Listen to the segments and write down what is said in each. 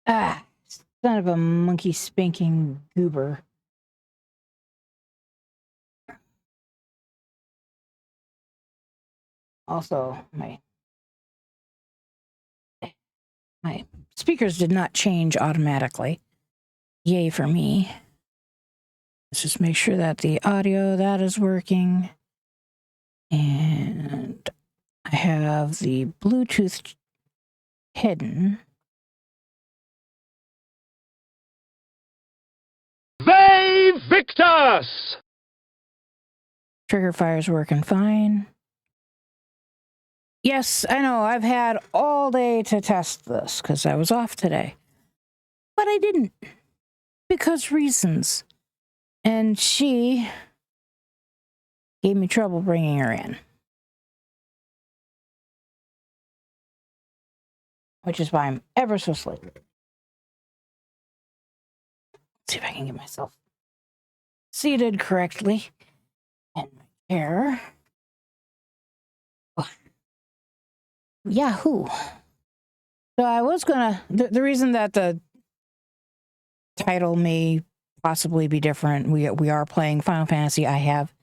Ah, son of a monkey spanking goober. Also, my speakers did not change automatically. Yay for me. Let's just make sure that the audio, that is working. And I have the Bluetooth hidden. They Victus! Trigger fire's working fine. Yes, I know, I've had all day to test this because I was off today. But I didn't. Because reasons. And she gave me trouble bringing her in. Which is why I'm ever so late. Let's see if I can get myself seated correctly in my chair. Oh. Yahoo! So I was gonna... The reason that the title may possibly be different, we are playing Final Fantasy. I have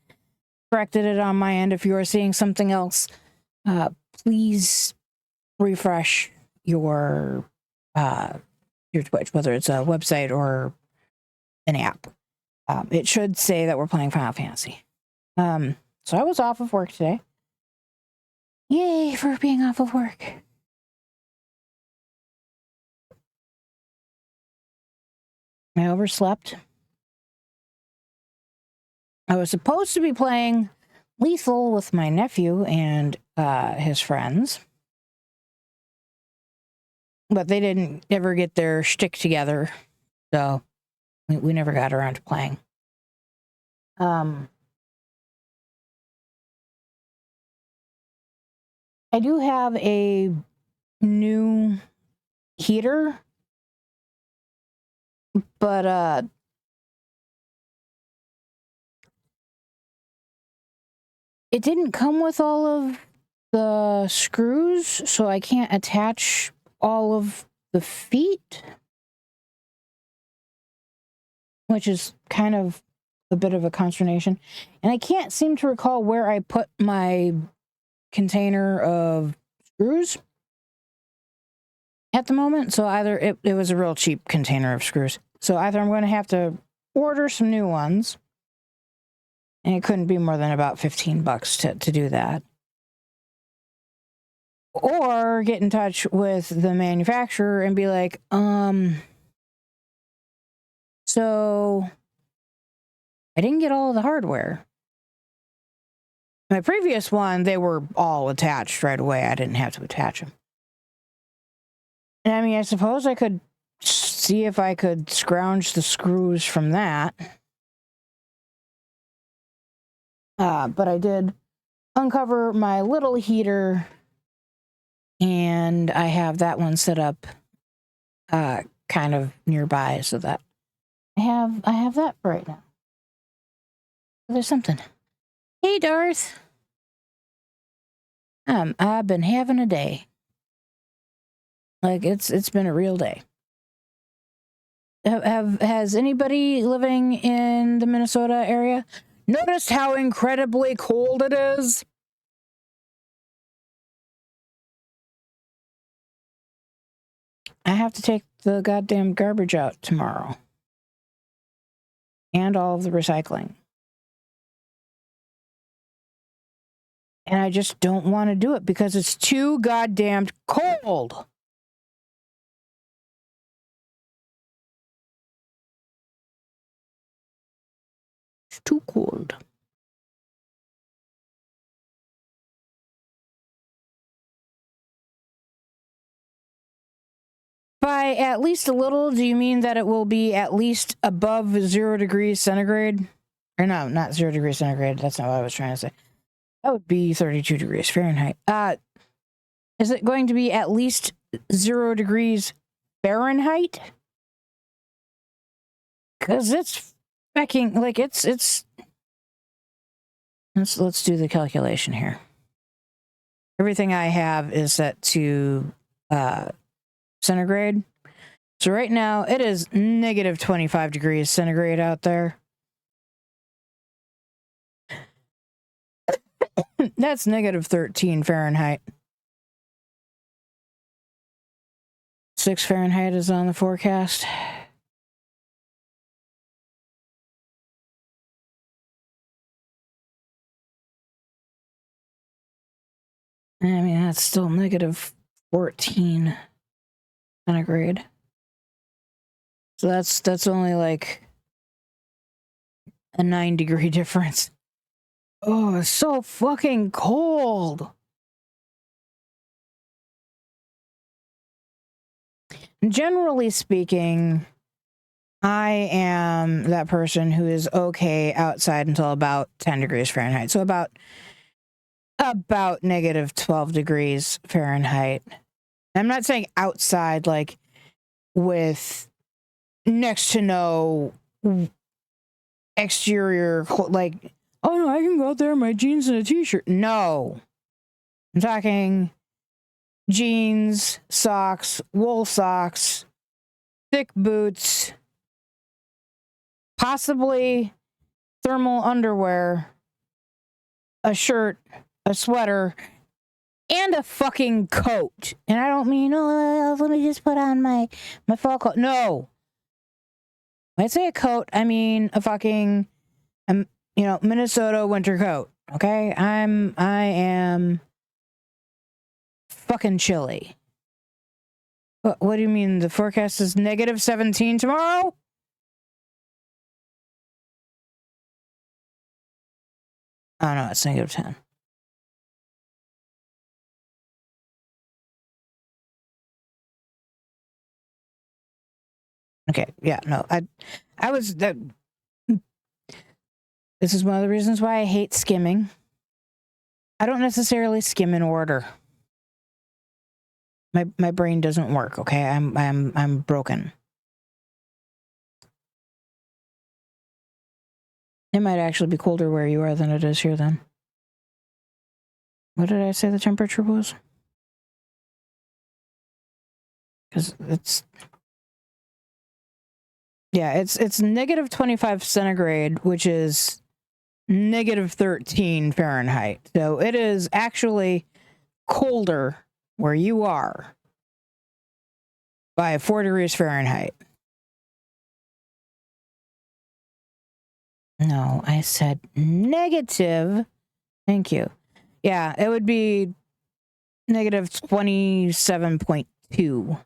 corrected it on my end. If you are seeing something else, please refresh your Twitch, whether it's a website or an app. It should say that we're playing Final Fantasy. So I was off of work today. Yay for being off of work. I overslept. I was supposed to be playing Lethal with my nephew and his friends. But they didn't ever get their shtick together. So we never got around to playing. I do have a new heater, but it didn't come with all of the screws, so I can't attach all of the feet, which is kind of a bit of a consternation. And I can't seem to recall where I put my container of screws at the moment. So either it was a real cheap container of screws. So either I'm going to have to order some new ones, and it couldn't be more than about $15 to do that, or get in touch with the manufacturer and be like, so I didn't get all of the hardware. My previous one, they were all attached right away. I didn't have to attach them. And I mean, I suppose I could see if I could scrounge the screws from that. But I did uncover my little heater, and I have that one set up kind of nearby so that I have that for right now. There's something. Hey, Darth. I've been having a day. Like, it's been a real day. Has anybody living in the Minnesota area noticed how incredibly cold it is? I have to take the goddamn garbage out tomorrow. And all of the recycling. And I just don't want to do it because it's too goddamn cold. It's too cold. By at least a little, do you mean that it will be at least above 0 degrees centigrade? Or no, not 0 degrees centigrade. That's not what I was trying to say. That would be 32 degrees Fahrenheit. Is it going to be at least 0 degrees Fahrenheit? Because it's fucking, like, it's... Let's do the calculation here. Everything I have is set to centigrade. So right now it is negative 25 degrees centigrade out there. That's negative 13 Fahrenheit. 6 Fahrenheit is on the forecast. I mean, that's still negative 14 centigrade. So that's only like a 9-degree difference. Oh, it's so fucking cold. Generally speaking, I am that person who is okay outside until about 10 degrees Fahrenheit. So about negative 12 degrees Fahrenheit. I'm not saying outside like with next to no exterior, like, oh no, I can go out there in my jeans and a t-shirt. No. I'm talking jeans, socks, wool socks, thick boots, possibly thermal underwear, a shirt, a sweater, and a fucking coat. And I don't mean, oh, let me just put on my fall coat. No. When I say a coat, I mean a fucking, Minnesota winter coat. Okay? I am fucking chilly. What do you mean? The forecast is negative 17 tomorrow? Oh no, it's negative 10. Okay, yeah, no, I was that. This is one of the reasons why I hate skimming. I don't necessarily skim in order. My brain doesn't work. Okay, I'm broken. It might actually be colder where you are than it is here. Then, what did I say the temperature was? Because it's. Yeah, it's negative 25 centigrade, which is negative 13 Fahrenheit. So it is actually colder where you are by 4 degrees Fahrenheit. No, I said negative. Thank you. Yeah, it would be negative 27.2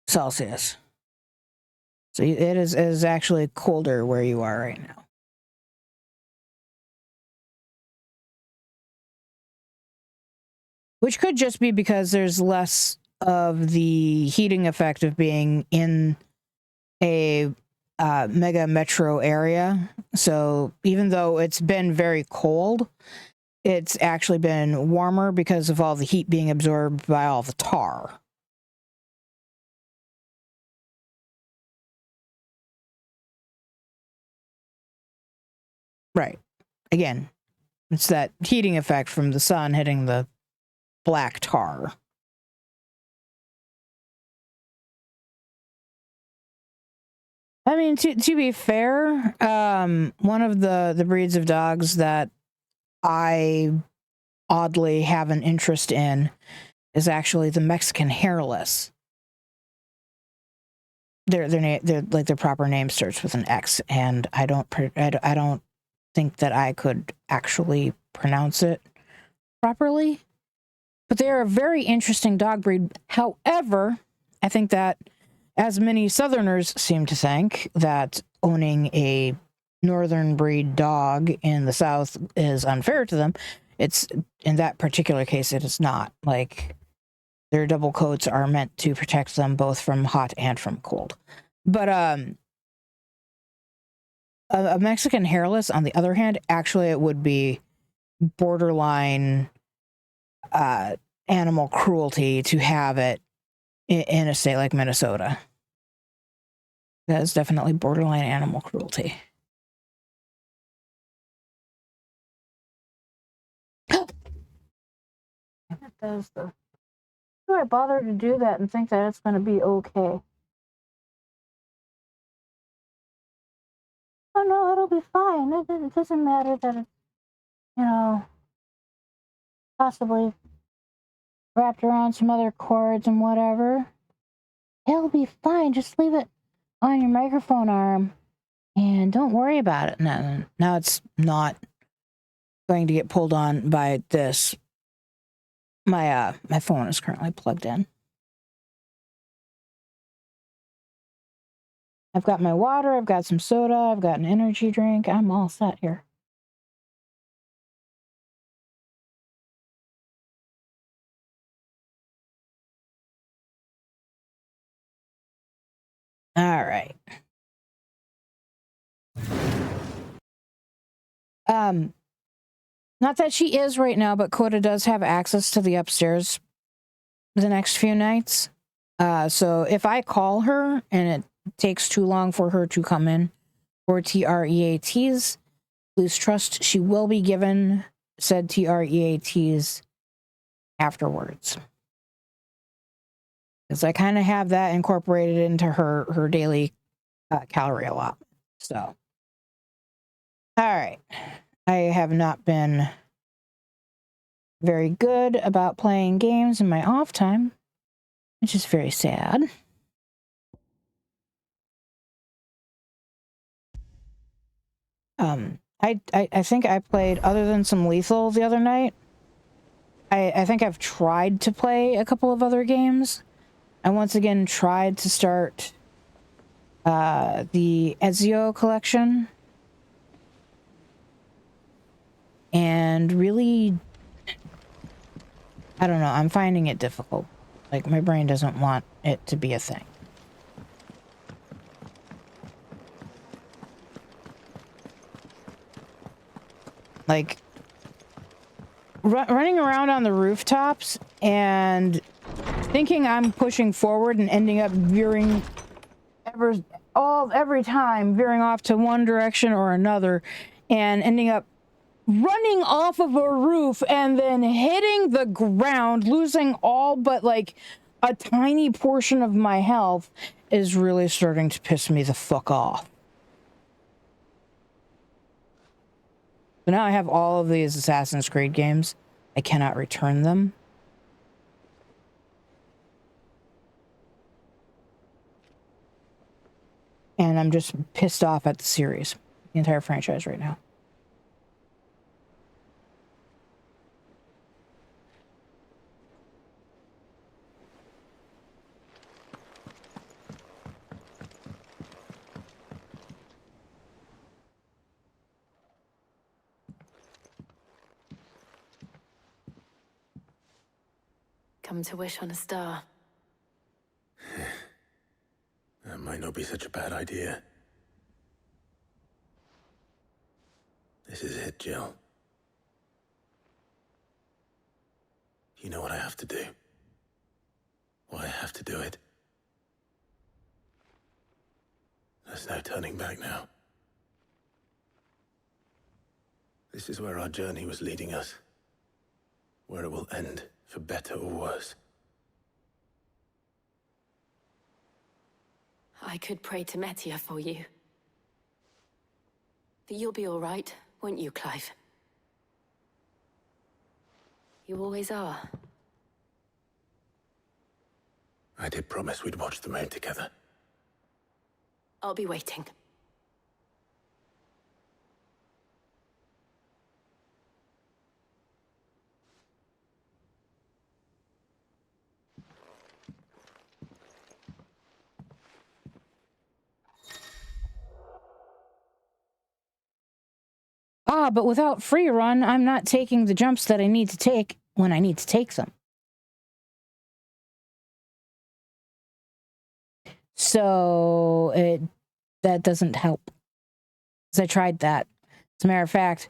Celsius. So it is actually colder where you are right now. Which could just be because there's less of the heating effect of being in a mega metro area. So even though it's been very cold, it's actually been warmer because of all the heat being absorbed by all the tar. Right. Again, it's that heating effect from the sun hitting the black tar. I mean, to be fair, one of the breeds of dogs that I oddly have an interest in is actually the Mexican hairless. Their like their proper name starts with an X, and I don't think that I could actually pronounce it properly. But they are a very interesting dog breed. However, I think that, as many Southerners seem to think, that owning a northern breed dog in the South is unfair to them. It's, in that particular case, it is not. Like, their double coats are meant to protect them both from hot and from cold. But a Mexican hairless, on the other hand, actually it would be borderline animal cruelty to have it in a state like Minnesota. That is definitely borderline animal cruelty. That does the do I bother to do that and think that it's going to be okay? Oh no, it'll be fine. It doesn't matter that it's, you know, possibly wrapped around some other cords and whatever. It'll be fine. Just leave it on your microphone arm and don't worry about it. Now it's not going to get pulled on by this. My phone is currently plugged in. I've got my water, I've got some soda, I've got an energy drink. I'm all set here. All right. Not that she is right now, but Coda does have access to the upstairs the next few nights. So if I call her and it takes too long for her to come in for TREATs, please trust she will be given said TREATs afterwards. Because I kind of have that incorporated into her daily calorie allotment. So, all right. I have not been very good about playing games in my off time, which is very sad. I think I played, other than some Lethal the other night, I think I've tried to play a couple of other games. I once again tried to start the Ezio collection. And really, I don't know, I'm finding it difficult. Like, my brain doesn't want it to be a thing. Like, running around on the rooftops and thinking I'm pushing forward and ending up veering every time veering off to one direction or another and ending up running off of a roof and then hitting the ground, losing all but like a tiny portion of my health is really starting to piss me the fuck off. So now I have all of these Assassin's Creed games. I cannot return them. And I'm just pissed off at the series, the entire franchise right now. Come to wish on a star. That might not be such a bad idea. This is it, Jill. You know what I have to do. Why I have to do it. There's no turning back now. This is where our journey was leading us. Where it will end, for better or worse. I could pray to Metia for you. But you'll be all right, won't you, Clive? You always are. I did promise we'd watch the moon together. I'll be waiting. But without free run, I'm not taking the jumps that I need to take when I need to take them. So that doesn't help. Because I tried that. As a matter of fact,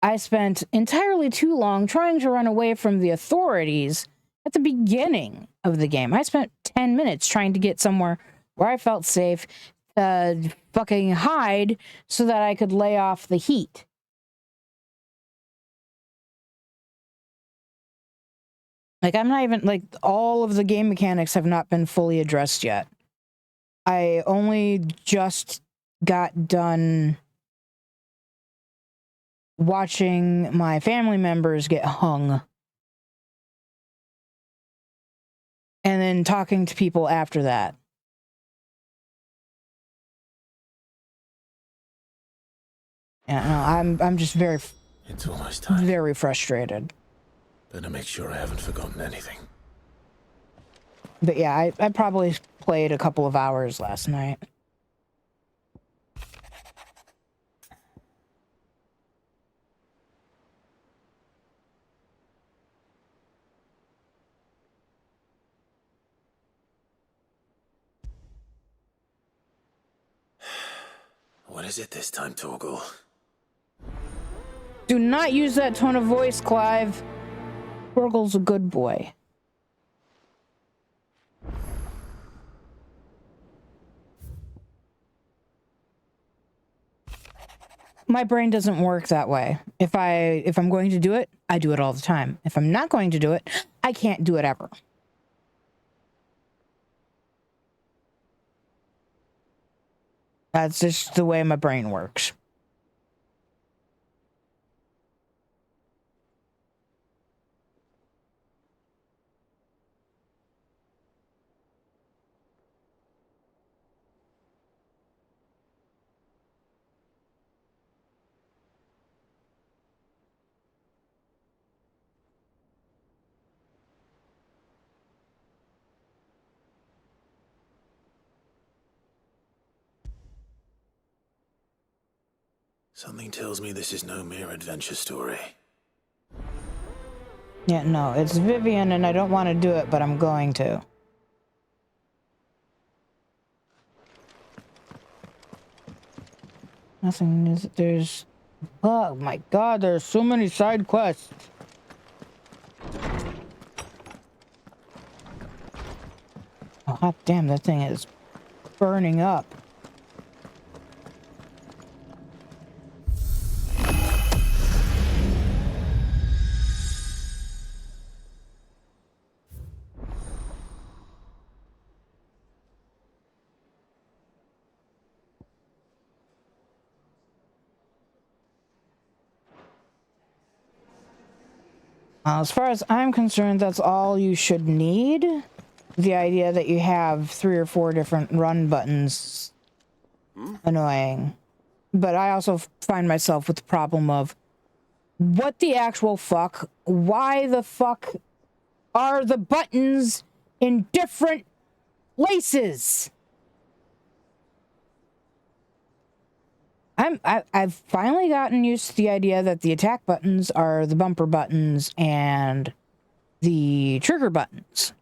I spent entirely too long trying to run away from the authorities at the beginning of the game. I spent 10 minutes trying to get somewhere where I felt safe, fucking hide so that I could lay off the heat. Like, I'm not even, like, all of the game mechanics have not been fully addressed yet. I only just got done watching my family members get hung. And then talking to people after that. Yeah, no, I'm just It's almost time. very frustrated. Better make sure I haven't forgotten anything. But yeah, I probably played a couple of hours last night. What is it this time, Torgal? Do not use that tone of voice, Clive. Torgal's a good boy. My brain doesn't work that way. If I'm going to do it, I do it all the time. If I'm not going to do it, I can't do it ever. That's just the way my brain works. Something tells me this is no mere adventure story. Yeah, no, it's Vivian and I don't want to do it, but I'm going to. Nothing is, there's, oh my god, there's so many side quests. Oh, hot damn, that thing is burning up. As far as I'm concerned, that's all you should need. The idea that you have 3 or 4 different run buttons, annoying. But I also find myself with the problem of, what the actual fuck? Why the fuck are the buttons in different places? I've finally gotten used to the idea that the attack buttons are the bumper buttons and the trigger buttons.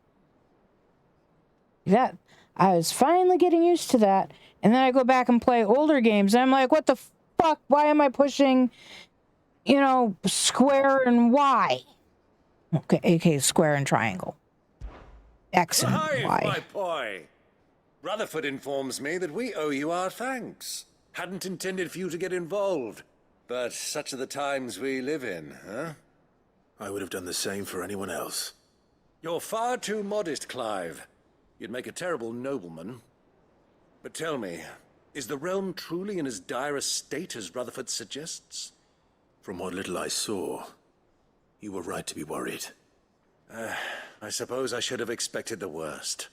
That I was finally getting used to that, and then I go back and play older games, and I'm like, what the fuck? Why am I pushing, you know, square and Y? Okay, aka square and triangle. X and Hi, Y. my boy. Rutherford informs me that we owe you our thanks. Hadn't intended for you to get involved, but such are the times we live in, huh? I would have done the same for anyone else. You're far too modest, Clive. You'd make a terrible nobleman. But tell me, is the realm truly in as dire a state as Rutherford suggests? From what little I saw, you were right to be worried. I suppose I should have expected the worst.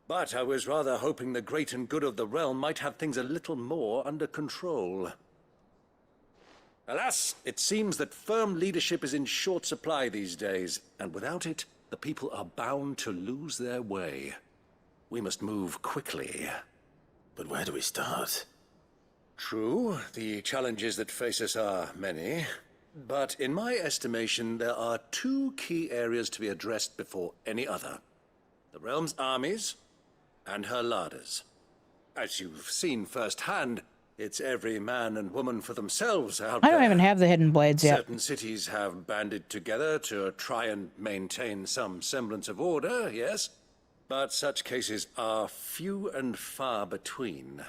But I was rather hoping the great and good of the realm might have things a little more under control. Alas, it seems that firm leadership is in short supply these days, and without it, the people are bound to lose their way. We must move quickly. But where do we start? True, the challenges that face us are many, but in my estimation, there are 2 key areas to be addressed before any other. The realm's armies, and her larders. As you've seen firsthand, it's every man and woman for themselves out there. I don't even have the hidden blades yet. Certain cities have banded together to try and maintain some semblance of order, yes? But such cases are few and far between.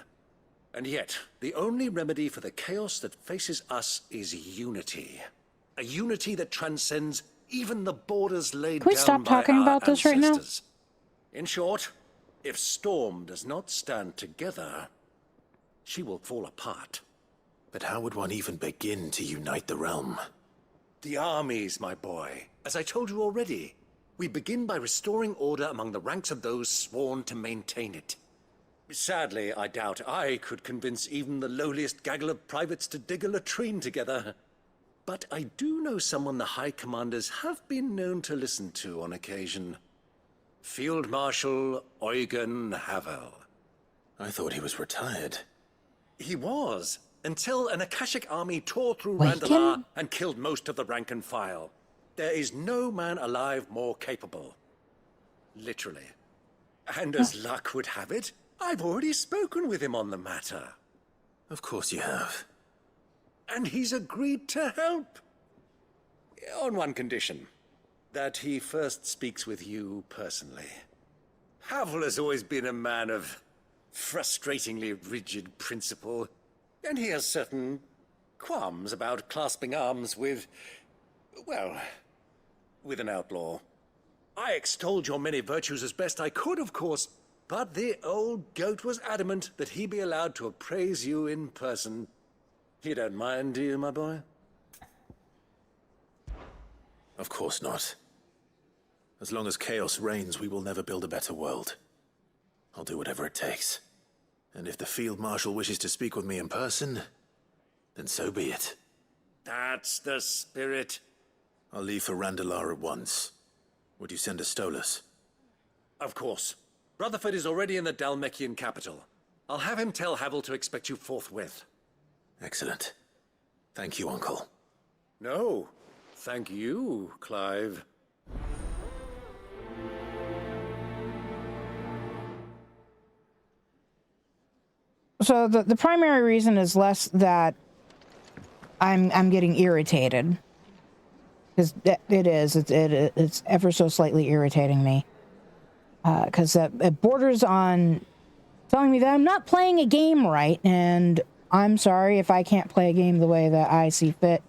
And yet, the only remedy for the chaos that faces us is unity. A unity that transcends even the borders laid Can we down stop by talking our about this right now? ancestors. In short, if Storm does not stand together, she will fall apart. But how would one even begin to unite the realm? The armies, my boy. As I told you already, we begin by restoring order among the ranks of those sworn to maintain it. Sadly, I doubt I could convince even the lowliest gaggle of privates to dig a latrine together. But I do know someone the High Commanders have been known to listen to on occasion. Field Marshal Eugen Havel. I thought he was retired. He was, until an Akashic army tore through Eugen? Randalar and killed most of the rank and file. There is no man alive more capable. Literally. And as luck would have it, I've already spoken with him on the matter. Of course you have. And he's agreed to help. On one condition. That he first speaks with you personally. Havel has always been a man of frustratingly rigid principle. And he has certain qualms about clasping arms with, well, with an outlaw. I extolled your many virtues as best I could, of course, but the old goat was adamant that he be allowed to appraise you in person. You don't mind, do you, my boy? Of course not. As long as chaos reigns, we will never build a better world. I'll do whatever it takes. And if the Field Marshal wishes to speak with me in person, then so be it. That's the spirit. I'll leave for Randalar at once. Would you send a Stolas? Of course. Rutherford is already in the Dalmekian capital. I'll have him tell Havel to expect you forthwith. Excellent. Thank you, Uncle. No, thank you, Clive. So the primary reason is less that I'm getting irritated, because it's ever so slightly irritating me, because it borders on telling me that I'm not playing a game right, and I'm sorry if I can't play a game the way that I see fit.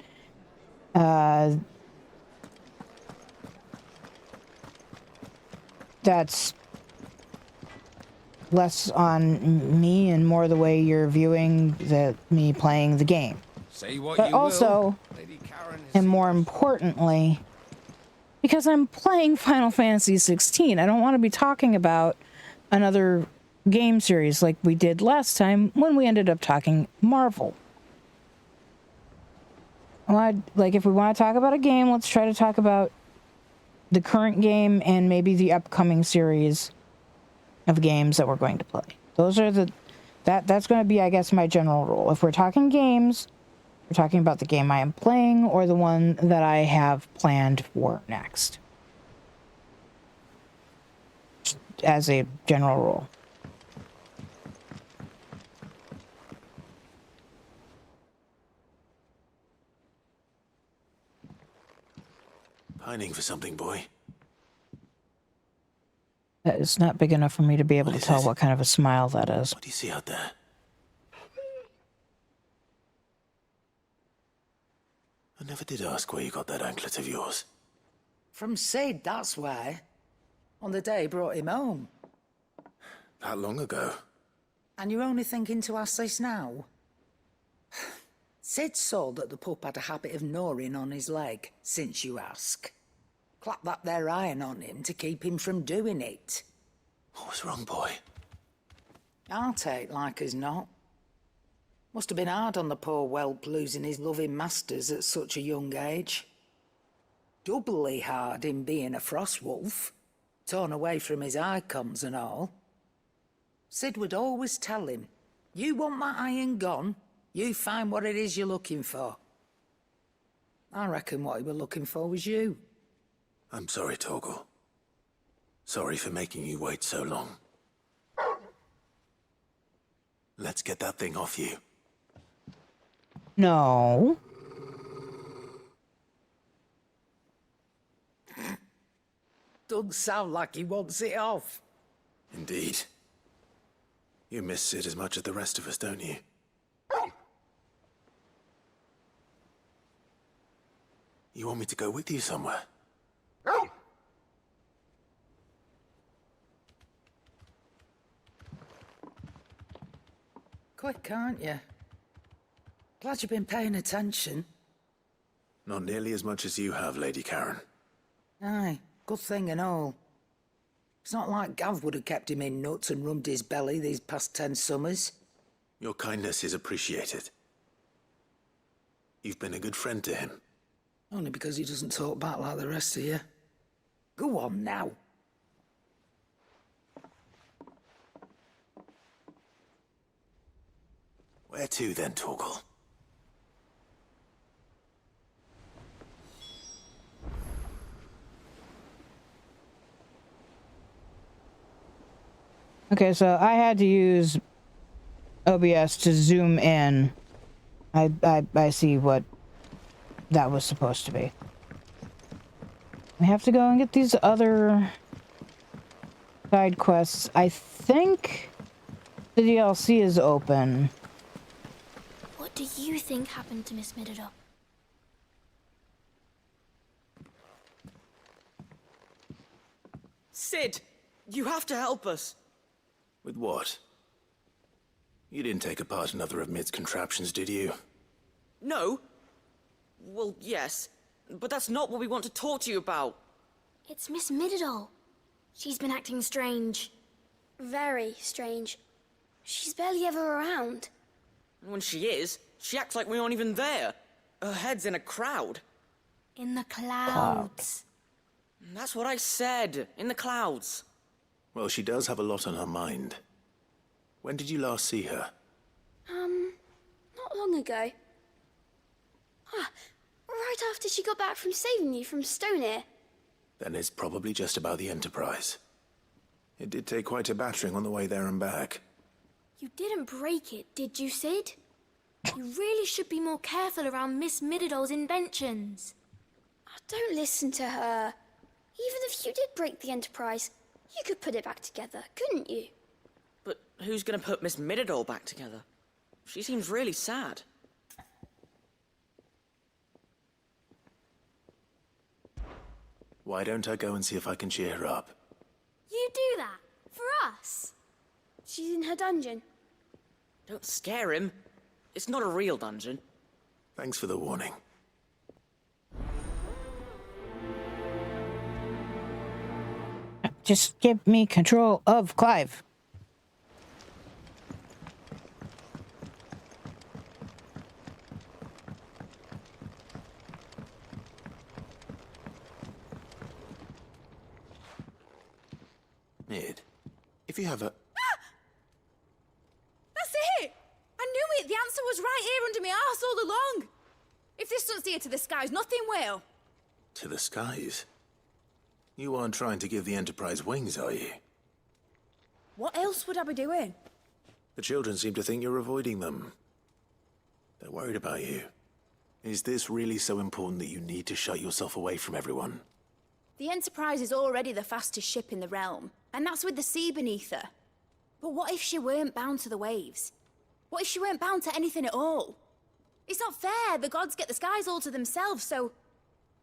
That's less on me and more the way you're viewing me playing the game. Say what But you also, will. Lady Karen is and more importantly, because I'm playing Final Fantasy XVI, I don't want to be talking about another game series like we did last time when we ended up talking Marvel. Like, if we want to talk about a game, let's try to talk about the current game and maybe the upcoming series of games that we're going to play. Those are that's going to be, I guess, my general rule. If we're talking games, we're talking about the game I am playing or the one that I have planned for next. As a general rule. Pining for something, boy. It's not big enough for me to be able to tell what kind of a smile that is. What do you see out there? I never did ask where you got that anklet of yours. From Sid, that's why. On the day he brought him home. That long ago? And you're only thinking to ask this now? Sid saw that the pup had a habit of gnawing on his leg, since you ask. Clap that there iron on him to keep him from doing it. What was wrong, boy? I'll take like as not. Must have been hard on the poor whelp losing his loving masters at such a young age. Doubly hard in being a frost wolf, torn away from his icons and all. Sid would always tell him, you want that iron gone, you find what it is you're looking for. I reckon what he were looking for was you. I'm sorry, Torgal. Sorry for making you wait so long. Let's get that thing off you. No. Doesn't sound like he wants it off. Indeed. You miss Sid as much as the rest of us, don't you? You want me to go with you somewhere? quick, aren't you? Glad you've been paying attention. Not nearly as much as you have, Lady Karen. Aye, good thing and all. It's not like Gav would have kept him in nuts and rubbed his belly these past 10 summers. Your kindness is appreciated. You've been a good friend to him. Only because he doesn't talk back like the rest of you. Go on now. Where to then, Torgal? Okay, so I had to use OBS to zoom in. I see what that was supposed to be. We have to go and get these other side quests. I think the DLC is open. What do you think happened to Miss Mididol? Sid, you have to help us. With what? You didn't take apart another of Mid's contraptions, did you? No. Well, yes. But that's not what we want to talk to you about. It's Miss Mididol. She's been acting strange. Very strange. She's barely ever around. And when she is, she acts like we aren't even there. Her head's in a crowd. In the clouds. That's what I said. In the clouds. Well, she does have a lot on her mind. When did you last see her? Not long ago. Right after she got back from saving you from Stonear. Then it's probably just about the Enterprise. It did take quite a battering on the way there and back. You didn't break it, did you, Sid? You really should be more careful around Miss Mididol's inventions. Oh, don't listen to her. Even if you did break the Enterprise, you could put it back together, couldn't you? But who's gonna put Miss Mididol back together? She seems really sad. Why don't I go and see if I can cheer her up? You do that? For us? She's in her dungeon. Don't scare him. It's not a real dungeon. Thanks for the warning. Just give me control of Clive. Mid, if you have a... That's it! I knew it! The answer was right here under my arse all along! If this doesn't steer to the skies, nothing will. To the skies? You aren't trying to give the Enterprise wings, are you? What else would I be doing? The children seem to think you're avoiding them. They're worried about you. Is this really so important that you need to shut yourself away from everyone? The Enterprise is already the fastest ship in the realm, and that's with the sea beneath her. But what if she weren't bound to the waves? What if she weren't bound to anything at all? It's not fair. The gods get the skies all to themselves, so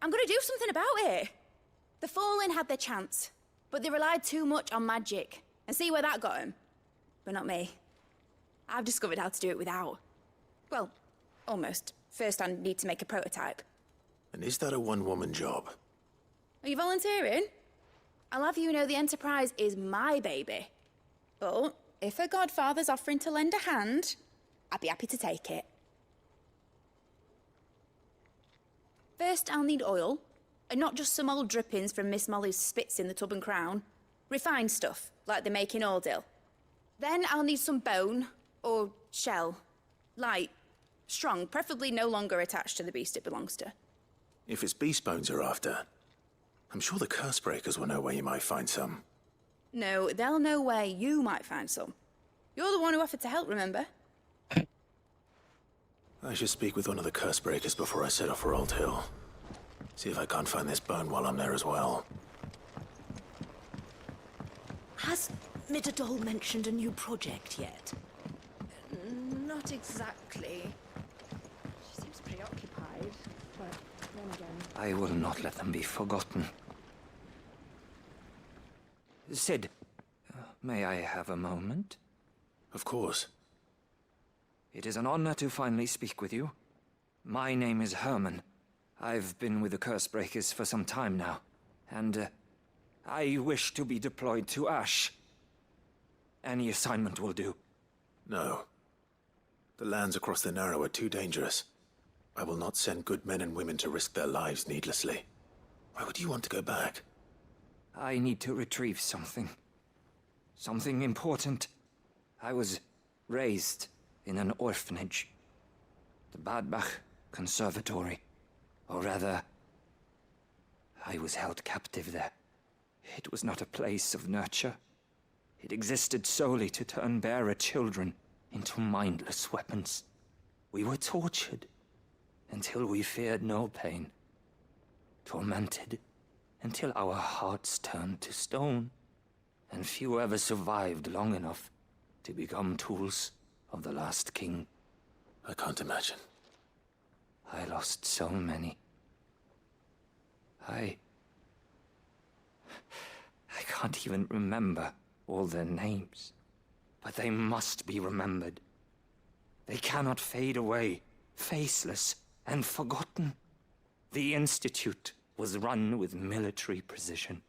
I'm gonna do something about it. The Fallen had their chance, but they relied too much on magic. And see where that got them? But not me. I've discovered how to do it without. Well, almost. First I need to make a prototype. And is that a one-woman job? Are you volunteering? I'll have you know the Enterprise is my baby. But if her godfather's offering to lend a hand, I'd be happy to take it. First, I'll need oil, and not just some old drippings from Miss Molly's spits in the Tub and Crown. Refined stuff, like they make in Ordil. Then I'll need some bone, or shell. Light, strong, preferably no longer attached to the beast it belongs to. If it's beast bones you're after, I'm sure the curse breakers will know where you might find some. No, they'll know where you might find some. You're the one who offered to help, remember? I should speak with one of the curse breakers before I set off for Old Hill. See if I can't find this bone while I'm there as well. Has Mididol mentioned a new project yet? Not exactly. She seems preoccupied, but then again... I will not let them be forgotten. Sid, may I have a moment? Of course. It is an honor to finally speak with you. My name is Herman. I've been with the Cursebreakers for some time now, and I wish to be deployed to Ash. Any assignment will do. No. The lands across the Narrow are too dangerous. I will not send good men and women to risk their lives needlessly. Why would you want to go back? I need to retrieve something. Something important. I was raised in an orphanage. The Badbach Conservatory. Or rather, I was held captive there. It was not a place of nurture. It existed solely to turn bearer children into mindless weapons. We were tortured until we feared no pain. Tormented until our hearts turned to stone. And few ever survived long enough to become tools of the last king. I can't imagine. I lost so many. I can't even remember all their names. But they must be remembered. They cannot fade away, faceless and forgotten. The Institute was run with military precision.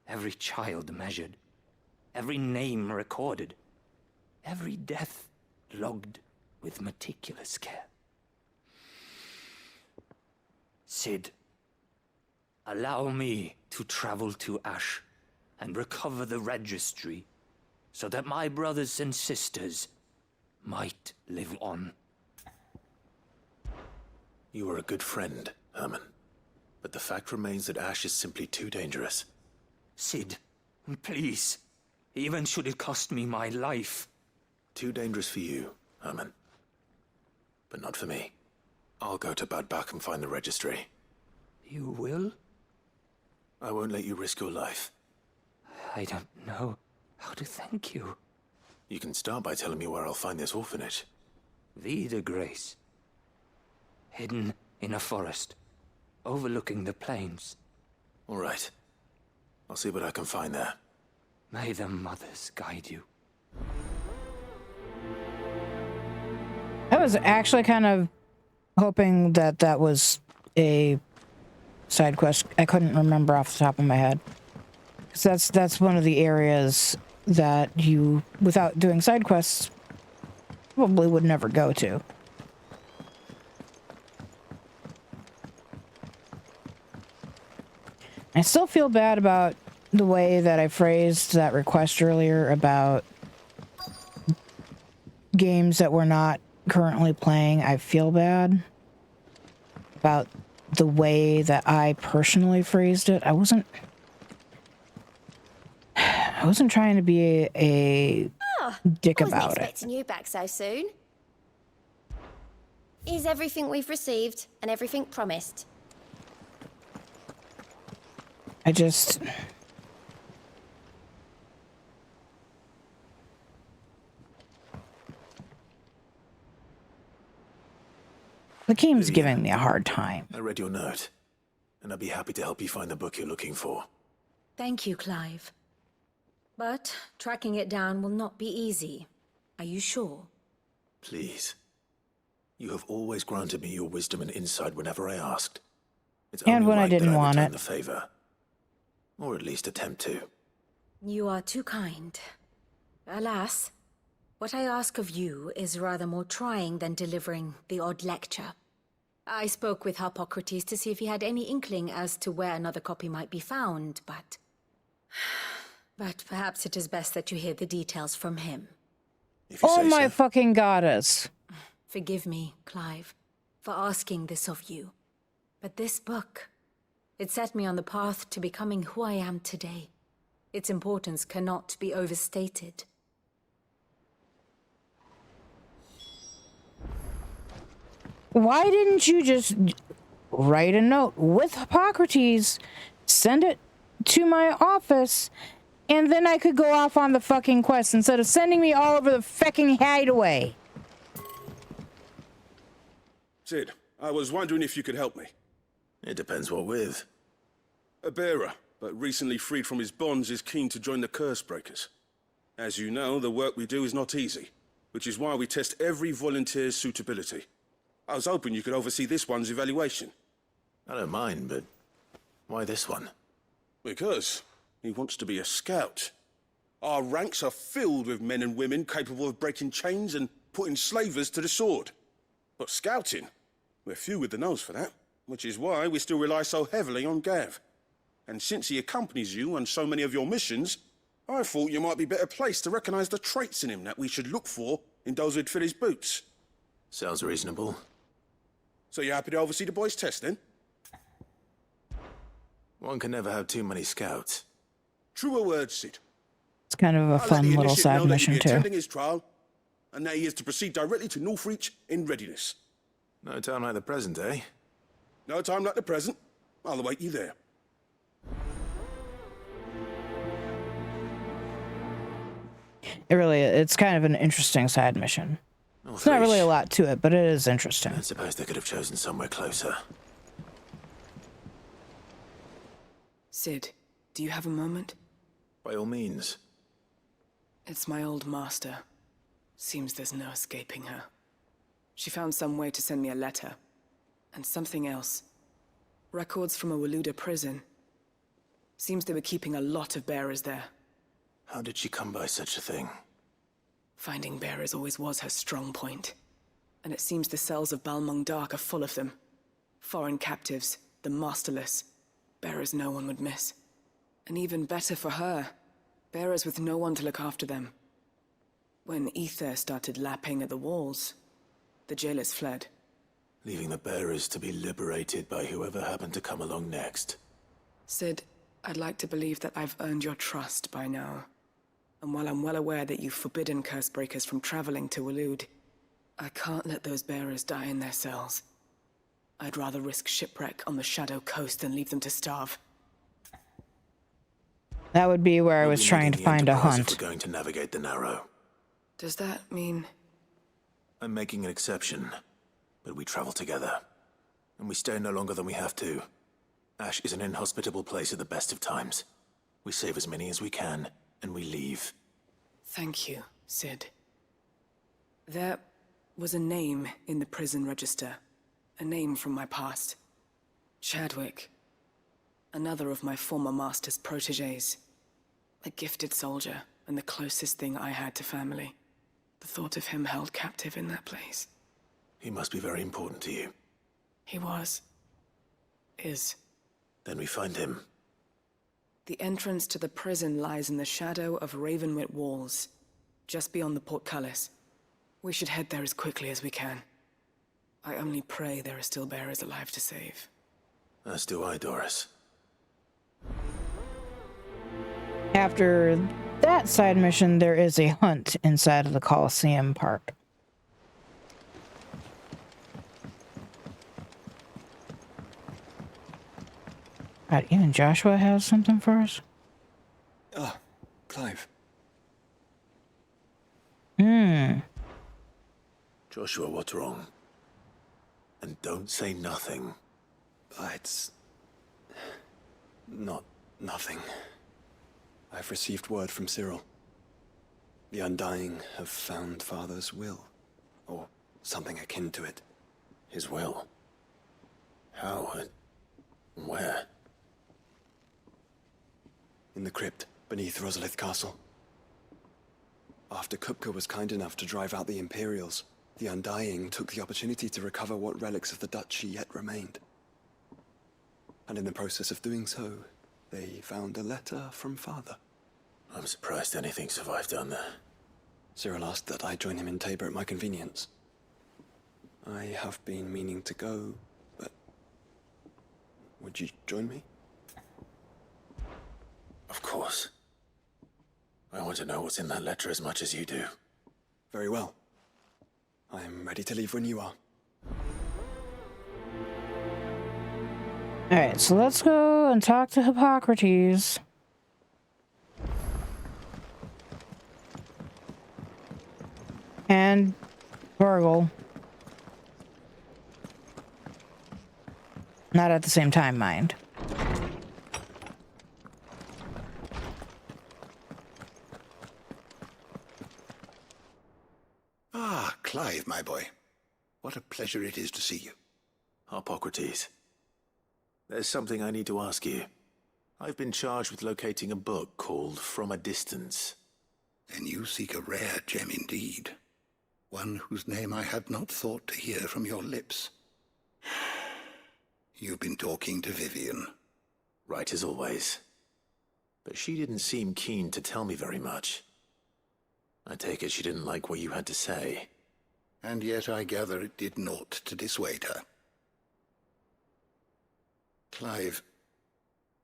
Every child measured, every name recorded, every death logged with meticulous care. Sid, allow me to travel to Ash and recover the registry so that my brothers and sisters might live on. You are a good friend, Herman. But the fact remains that Ash is simply too dangerous. Sid, please. Even should it cost me my life. Too dangerous for you, Herman. But not for me. I'll go to Badbach and find the registry. You will? I won't let you risk your life. I don't know how to thank you. You can start by telling me where I'll find this orphanage. Vida Grace. Hidden in a forest, overlooking the plains. All right. I'll see what I can find there. May the mothers guide you. I was actually kind of hoping that that was a side quest. I couldn't remember off the top of my head. Because that's one of the areas that you, without doing side quests, probably would never go to. I still feel bad about the way that I phrased that request earlier about games that we're not currently playing. I feel bad about the way that I personally phrased it. I wasn't trying to be a dick about it. I wasn't expecting you back so soon. Is everything we've received and everything promised? I just... The game's giving me a hard time. I read your note, and I'd be happy to help you find the book you're looking for. Thank you, Clive. But tracking it down will not be easy. Are you sure? Please. You have always granted me your wisdom and insight whenever I asked. It's And only when I right didn't that want return it. the favor. Or at least attempt to. You are too kind. Alas, what I ask of you is rather more trying than delivering the odd lecture. I spoke with Harpocrates to see if he had any inkling as to where another copy might be found, but... But perhaps it is best that you hear the details from him. Oh my fucking goddess. Forgive me, Clive, for asking this of you. But this book, it set me on the path to becoming who I am today. Its importance cannot be overstated. Why didn't you just write a note with Hippocrates, send it to my office, and then I could go off on the fucking quest instead of sending me all over the fucking hideaway? Sid, I was wondering if you could help me. It depends what with. A bearer, but recently freed from his bonds, is keen to join the Cursebreakers. As you know, the work we do is not easy. which is why we test every volunteer's suitability. I was hoping you could oversee this one's evaluation. I don't mind, but why this one? Because he wants to be a scout. Our ranks are filled with men and women capable of breaking chains and putting slavers to the sword. But scouting, we're few with the nose for that, which is why we still rely so heavily on Gav. And since he accompanies you on so many of your missions, I thought you might be better placed to recognize the traits in him that we should look for in those who'd fill his boots. Sounds reasonable. So you're happy to oversee the boys' test, then? One can never have too many scouts. Truer words, Sid. It's kind of a I'll let fun the little initiate side know that mission you'll be too. attending his trial, and that he is to proceed directly to Northreach in readiness. No time like the present, eh? No time like the present. I'll await you there. It's kind of an interesting side mission. It's not really a lot to it, but it is interesting. I suppose they could have chosen somewhere closer. Sid, do you have a moment? By all means. It's my old master. Seems there's no escaping her. She found some way to send me a letter. And something else. Records from a Waluda prison. Seems they were keeping a lot of bearers there. How did she come by such a thing? Finding bearers always was her strong point. And it seems the cells of Balmung Dark are full of them. Foreign captives, the masterless. Bearers no one would miss. And even better for her, bearers with no one to look after them. When ether started lapping at the walls, the jailers fled. Leaving the bearers to be liberated by whoever happened to come along next. Sid, I'd like to believe that I've earned your trust by now. And while I'm well aware that you've forbidden Cursebreakers from traveling to Waloed, I can't let those bearers die in their cells. I'd rather risk shipwreck on the Shadow Coast than leave them to starve. That would be where I was trying to find a hunt. If we're going to navigate the Narrow. Does that mean... I'm making an exception, but we travel together. And we stay no longer than we have to. Ash is an inhospitable place at the best of times. We save as many as we can, and we leave. Thank you, Sid. There was a name in the prison register. A name from my past. Chadwick. Another of my former master's protégés. A gifted soldier, and the closest thing I had to family. The thought of him held captive in that place. He must be very important to you. He was. Is. Then we find him. The entrance to the prison lies in the shadow of Ravenwit Walls, just beyond the portcullis. We should head there as quickly as we can. I only pray there are still bearers alive to save. As do I, Doris. After that side mission, there is a hunt inside of the Coliseum Park. God, even Joshua has something for us? Ah, Clive. Joshua, what's wrong? And don't say nothing. It's... not nothing. I've received word from Cyril. The Undying have found Father's will. Or something akin to it. His will? How and where? In the crypt beneath Rosalith Castle. After Kupka was kind enough to drive out the Imperials, the Undying took the opportunity to recover what relics of the Duchy yet remained. And in the process of doing so, they found a letter from Father. I'm surprised anything survived down there. Cyril asked that I join him in Tabor at my convenience. I have been meaning to go, but... would you join me? Of course. I want to know what's in that letter as much as you do. Very well. I am ready to leave when you are. Alright, so let's go and talk to Hippocrates. And Virgil. Not at the same time, mind. Clive, my boy. What a pleasure it is to see you. Hippocrates. There's something I need to ask you. I've been charged with locating a book called From a Distance. Then you seek a rare gem indeed. One whose name I had not thought to hear from your lips. You've been talking to Vivian. Right as always. But she didn't seem keen to tell me very much. I take it she didn't like what you had to say. And yet I gather it did naught to dissuade her. Clive,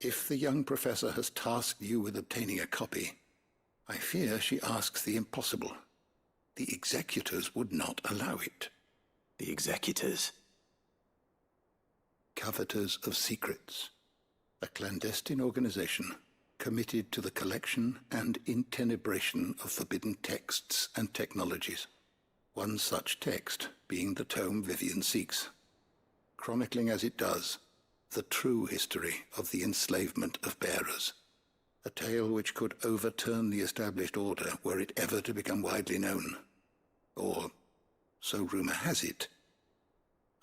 if the young professor has tasked you with obtaining a copy, I fear she asks the impossible. The executors would not allow it. The executors? Coveters of Secrets. A clandestine organization committed to the collection and intenebration of forbidden texts and technologies. One such text being the tome Vivian seeks, chronicling as it does the true history of the enslavement of bearers, a tale which could overturn the established order were it ever to become widely known. Or, so rumor has it.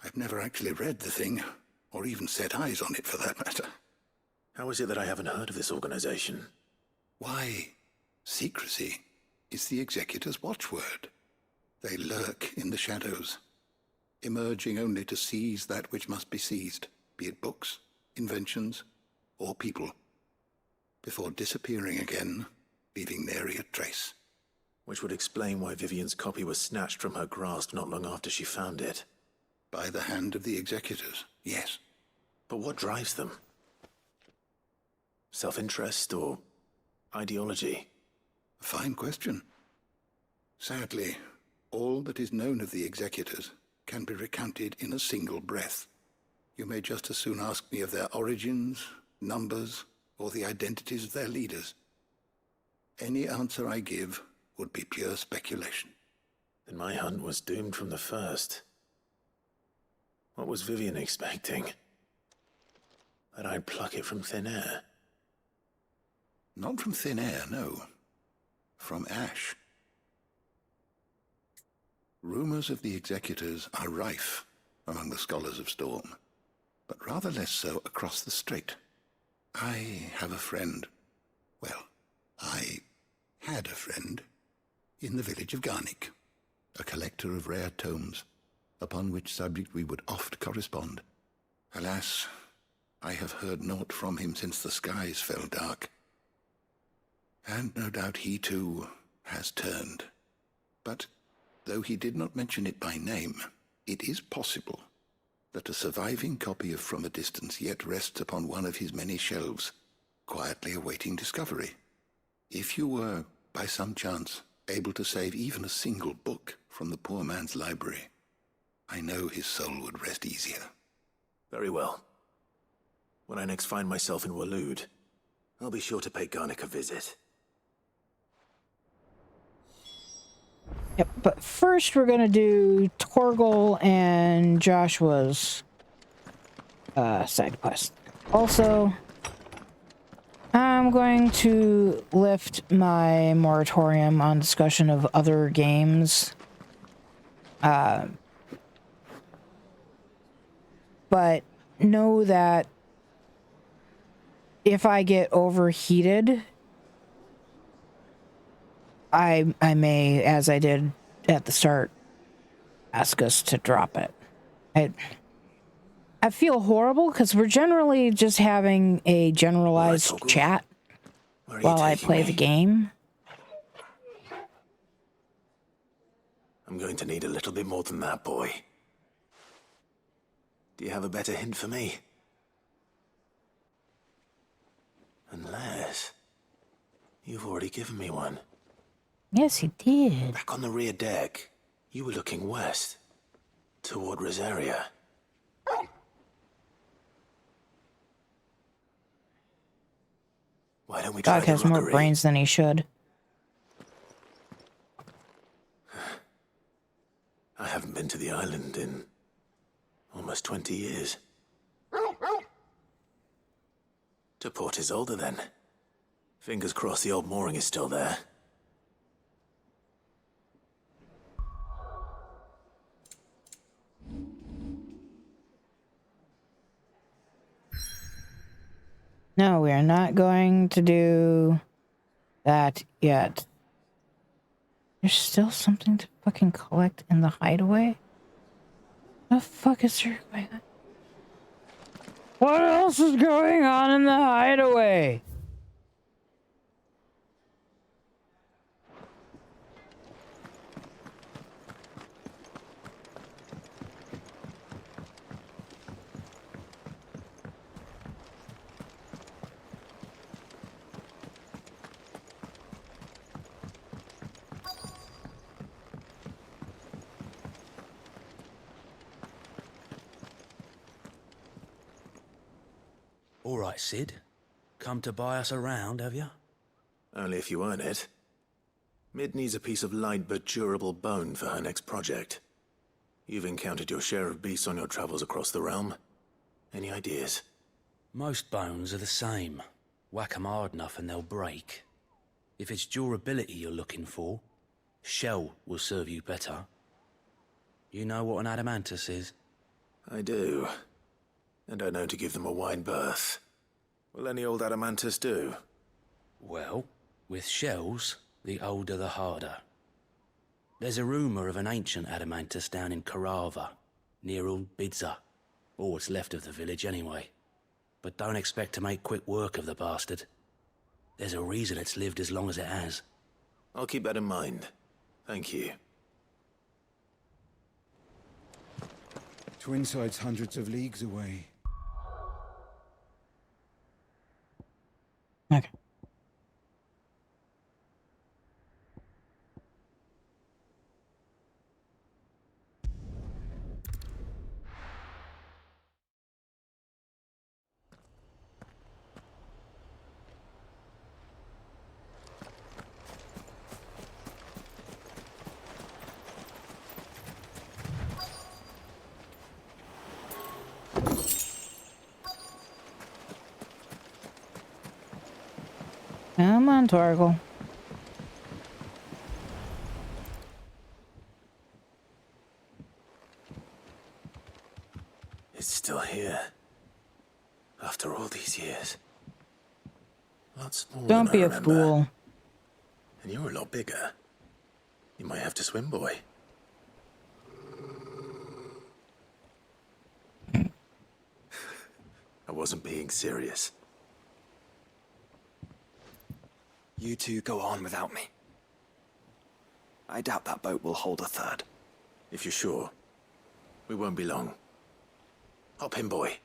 I've never actually read the thing, or even set eyes on it for that matter. How is it that I haven't heard of this organization? Why, secrecy is the executor's watchword. They lurk in the shadows, emerging only to seize that which must be seized, be it books, inventions, or people, before disappearing again, leaving nary a trace. Which would explain why Vivian's copy was snatched from her grasp not long after she found it. By the hand of the executors, yes. But what drives them? Self-interest or ideology? A fine question. Sadly, all that is known of the executors can be recounted in a single breath. You may just as soon ask me of their origins, numbers, or the identities of their leaders. Any answer I give would be pure speculation. Then my hunt was doomed from the first. What was Vivian expecting? That I'd pluck it from thin air? Not from thin air, no. From ash. Rumors of the executors are rife among the scholars of Storm, but rather less so across the strait. I have a friend. Well, I had a friend in the village of Garnik, a collector of rare tomes, upon which subject we would oft correspond. Alas, I have heard naught from him since the skies fell dark. And no doubt he too has turned. But though he did not mention it by name, it is possible that a surviving copy of From a Distance yet rests upon one of his many shelves, quietly awaiting discovery. If you were, by some chance, able to save even a single book from the poor man's library, I know his soul would rest easier. Very well. When I next find myself in Waloed, I'll be sure to pay Garnik a visit. Yep, but first we're gonna do Torgal and Joshua's side quest. Also, I'm going to lift my moratorium on discussion of other games. But know that if I get overheated, I may, as I did at the start, ask us to drop it. I feel horrible because we're generally just having a generalized chat while I play the game. I'm going to need a little bit more than that, boy. Do you have a better hint for me? Unless you've already given me one. Yes, he did. Back on the rear deck, you were looking west, toward Rosaria. Why don't we try Dog has more brains than he should. I haven't been to the island in almost 20 years. To Port Isolde, then. Fingers crossed the old mooring is still there. No, we are not going to do that yet. There's still something to fucking collect in the hideaway? The fuck is there going on? What else is going on in the hideaway? All right, Sid. Come to buy us around, have you? Only if you earn it. Mid needs a piece of light but durable bone for her next project. You've encountered your share of beasts on your travels across the realm. Any ideas? Most bones are the same. Whack 'em hard enough and they'll break. If it's durability you're looking for, shell will serve you better. You know what an adamantus is? I do. And I know to give them a wide berth. Will any old adamantus do? Well, with shells, the older the harder. There's a rumour of an ancient adamantus down in Karava, near Old Bidza, or what's left of the village anyway. But don't expect to make quick work of the bastard. There's a reason it's lived as long as it has. I'll keep that in mind. Thank you. Twinside's hundreds of leagues away. Okay. Come on, Torgal. It's still here. After all these years. Lots more Don't than be I a remember. fool. And you're a lot bigger. You might have to swim, boy. I wasn't being serious. You two go on without me. I doubt that boat will hold a third. If you're sure, we won't be long. Hop in, boy.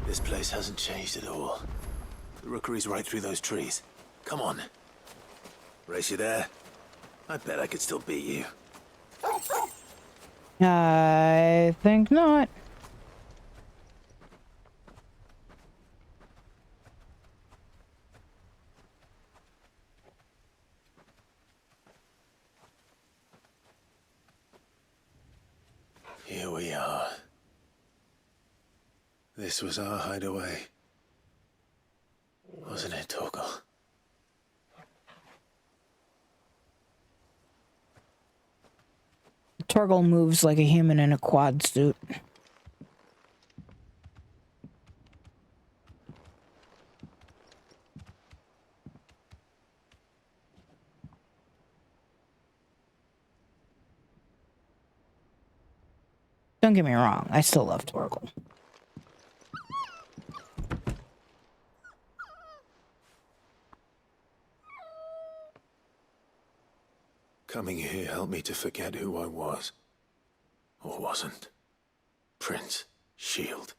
This place hasn't changed at all. The rookery's right through those trees. Come on. Race you there? I bet I could still beat you. I think not. Here we are. This was our hideaway. Wasn't it, Torgal? Torgal moves like a human in a quad suit. Don't get me wrong, I still love Torgal. Coming here helped me to forget who I was. Or wasn't. Prince, shield.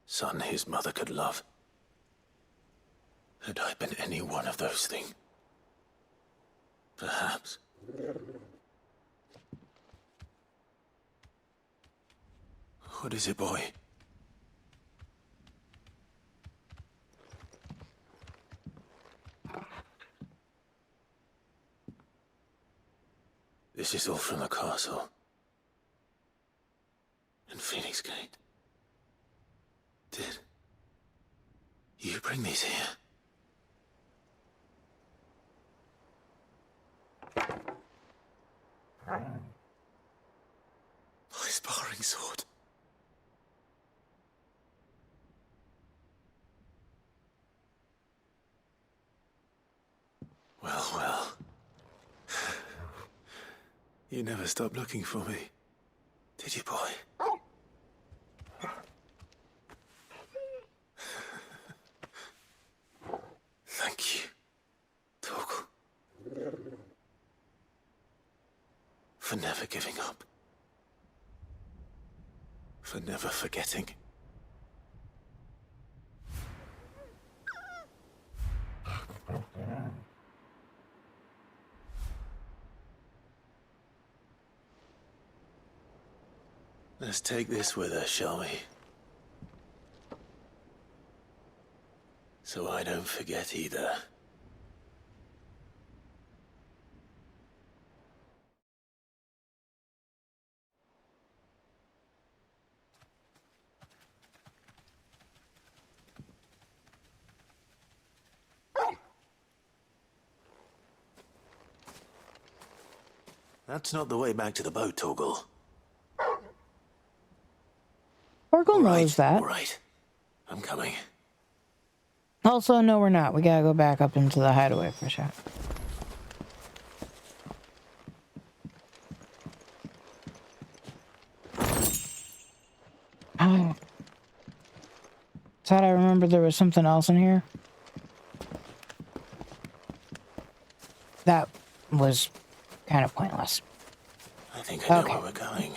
Son his mother could love. Had I been any one of those things? Perhaps. What is it, boy? This is all from the castle. And Phoenix Gate. Did you bring these here? My sparring sword. Well, well. You never stopped looking for me, did you, boy? Thank you, Torgal. For never giving up. For never forgetting. Let's take this with us, shall we? So I don't forget either. That's not the way back to the boat, Torgal. Torgal knows that. All right. I'm coming. Also, no, we're not. We gotta go back up into the hideaway for sure. Oh. Thought I remembered there was something else in here. That was kind of pointless. I think I know where we're going.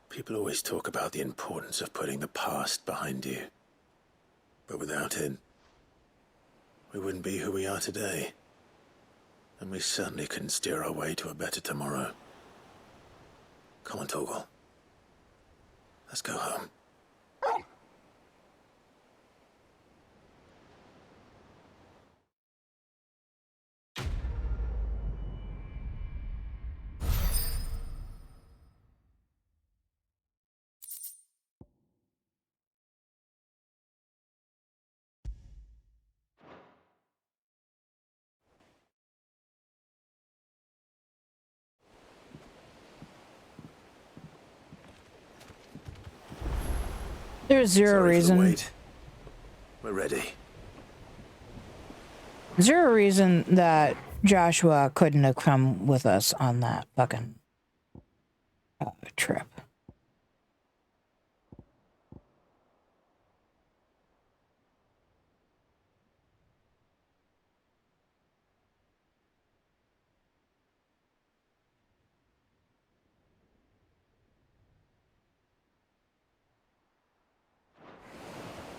People always talk about the importance of putting the past behind you. But without it, we wouldn't be who we are today. And we certainly couldn't steer our way to a better tomorrow. Come on, Torgal. Let's go home. There's zero reason. Wait. We're ready. Zero reason that Joshua couldn't have come with us on that fucking trip.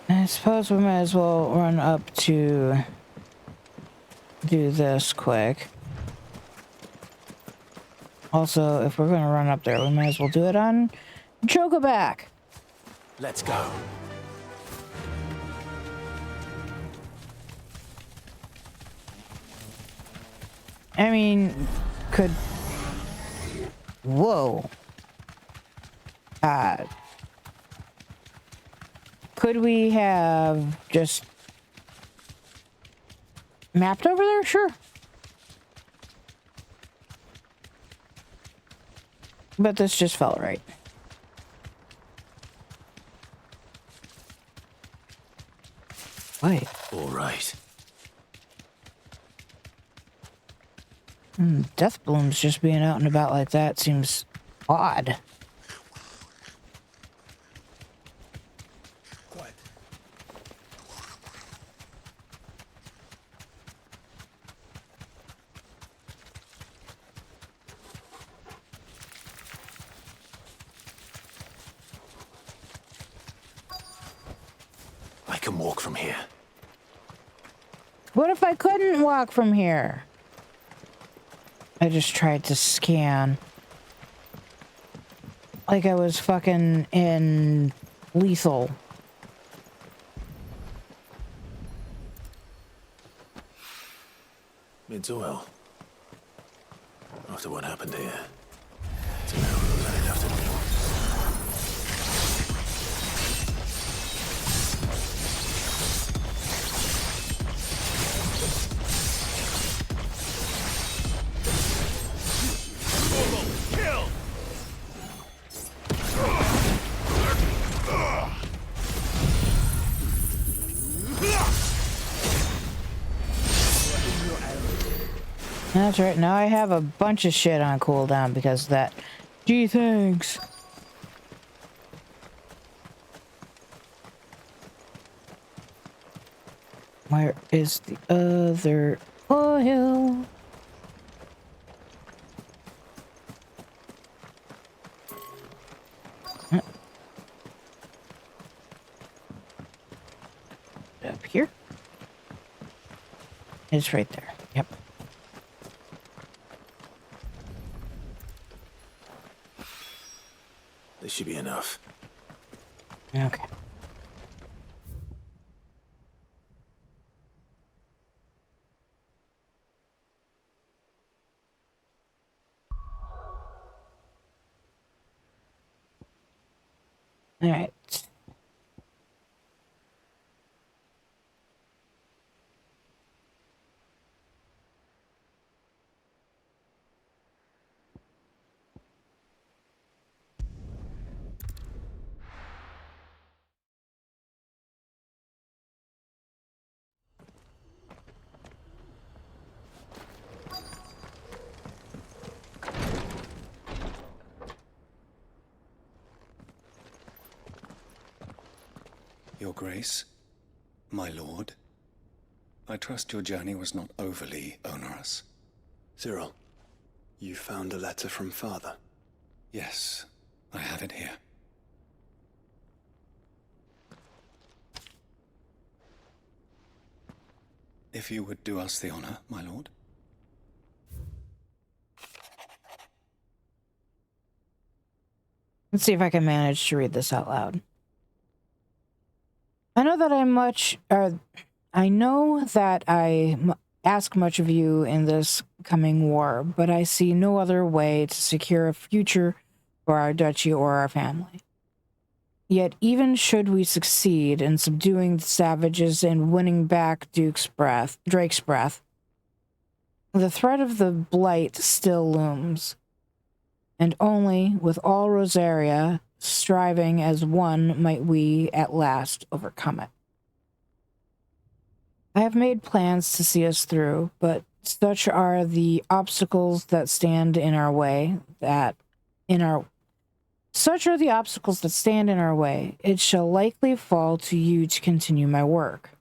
I suppose we might as well run up to do this quick. Also, if we're gonna run up there, we might as well do it on Chocoback. Let's go. I mean, could... Whoa. Could we have just mapped over there? Sure. But this just felt right. Wait. All right. Death Blooms just being out and about like that seems odd. can walk from here. What if I couldn't walk from here? I just tried to scan. Like I was fucking in Lethal. It's well. After what happened here, it's a miracle that I left it all. That's right. Now I have a bunch of shit on cooldown because of that. Gee, thanks. Where is the other oil? Up here? It's right there. Yep. This should be enough. Okay. All right. Your Grace, my lord, I trust your journey was not overly onerous. Cyril, you found a letter from Father? Yes, I have it here. If you would do us the honor, my lord. Let's see if I can manage to read this out loud. I know that I ask much of you in this coming war, but I see no other way to secure a future for our duchy or our family. Yet even should we succeed in subduing the savages and winning back Drake's breath, the threat of the blight still looms, and only with all Rosaria striving as one might we at last overcome it. I have made plans to see us through, but such are the obstacles that stand in our way it shall likely fall to you to continue my work.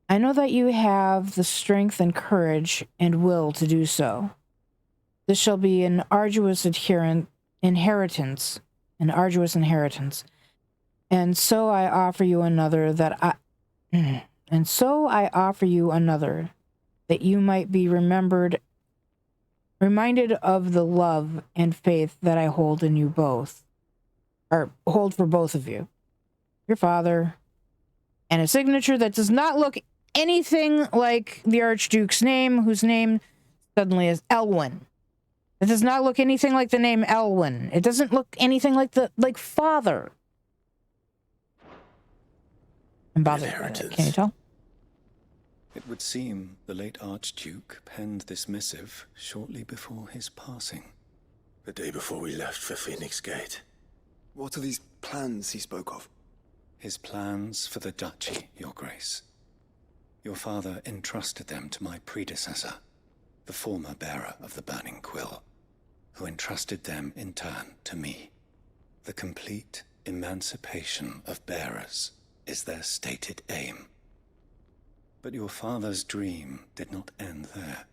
I know that you have the strength and courage and will to do so. This shall be an arduous inheritance. And so I offer you another that you might be reminded of the love and faith that I hold in you both, or hold for both of you. Your father, and a signature that does not look anything like the Archduke's name, whose name suddenly is Elwyn. It does not look anything like the name Elwyn. It doesn't look anything like father. I'm bothered by that. Can you tell? It would seem the late Archduke penned this missive shortly before his passing. The day before we left for Phoenix Gate. What are these plans he spoke of? His plans for the duchy, Your Grace. Your father entrusted them to my predecessor, the former bearer of the Burning Quill, who entrusted them in turn to me. The complete emancipation of bearers is their stated aim. But your father's dream did not end there.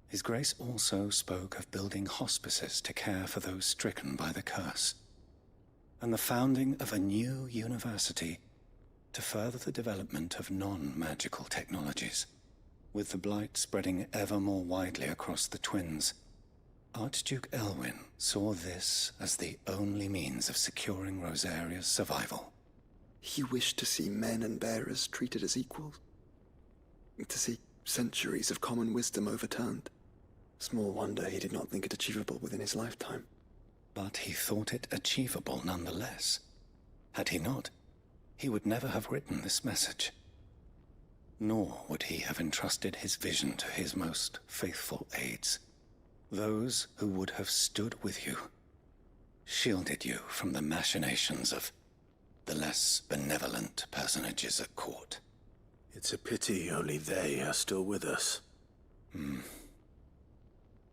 His Grace also spoke of building hospices to care for those stricken by the curse, and the founding of a new university to further the development of non-magical technologies. With the blight spreading ever more widely across the twins, Archduke Elwyn saw this as the only means of securing Rosaria's survival. He wished to see men and bearers treated as equals. To see centuries of common wisdom overturned. Small wonder he did not think it achievable within his lifetime. But he thought it achievable nonetheless. Had he not, he would never have written this message. Nor would he have entrusted his vision to his most faithful aides. Those who would have stood with you, shielded you from the machinations of the less benevolent personages at court. It's a pity only they are still with us.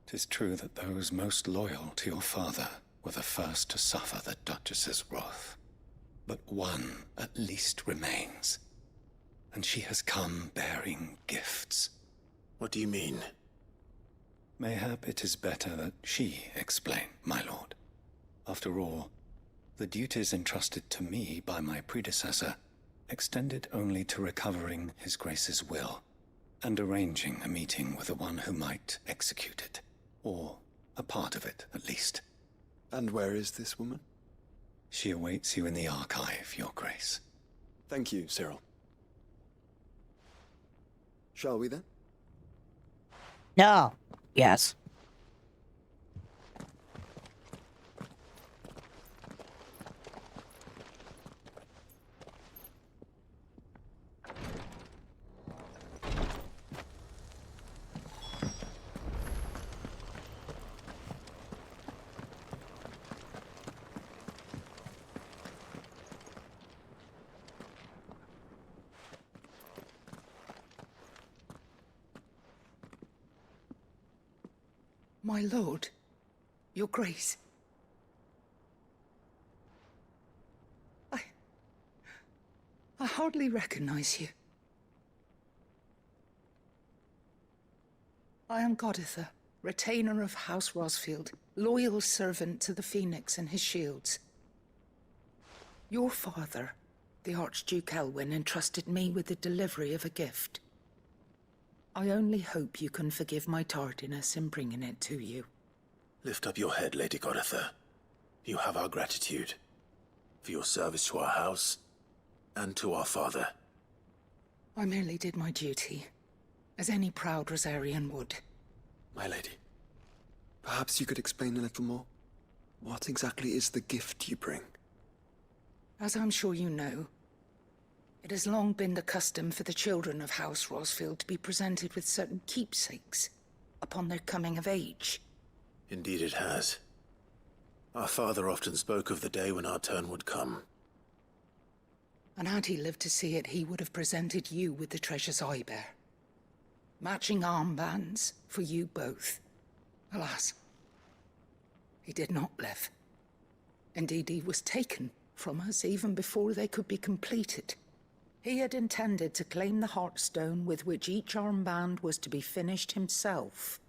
'Tis true that those most loyal to your father were the first to suffer the Duchess's wrath. But one at least remains, and she has come bearing gifts. What do you mean? Mayhap it is better that she explain, my lord. After all, the duties entrusted to me by my predecessor extended only to recovering His Grace's will, and arranging a meeting with the one who might execute it, or a part of it, at least. And where is this woman? She awaits you in the archive, Your Grace. Thank you, Cyril. Shall we then? No. Yes. My lord, Your Grace. I hardly recognize you. I am Goditha, retainer of House Rosfield, loyal servant to the Phoenix and his shields. Your father, the Archduke Elwyn, entrusted me with the delivery of a gift. I only hope you can forgive my tardiness in bringing it to you. Lift up your head, Lady Goditha. You have our gratitude for your service to our house and to our father. I merely did my duty, as any proud Rosarian would. My lady, perhaps you could explain a little more? What exactly is the gift you bring? As I'm sure you know, it has long been the custom for the children of House Rosfield to be presented with certain keepsakes upon their coming of age. Indeed it has. Our father often spoke of the day when our turn would come. And had he lived to see it, he would have presented you with the treasures I bear. Matching armbands for you both. Alas, he did not live. Indeed, he was taken from us even before they could be completed. He had intended to claim the Heartstone with which each armband was to be finished himself,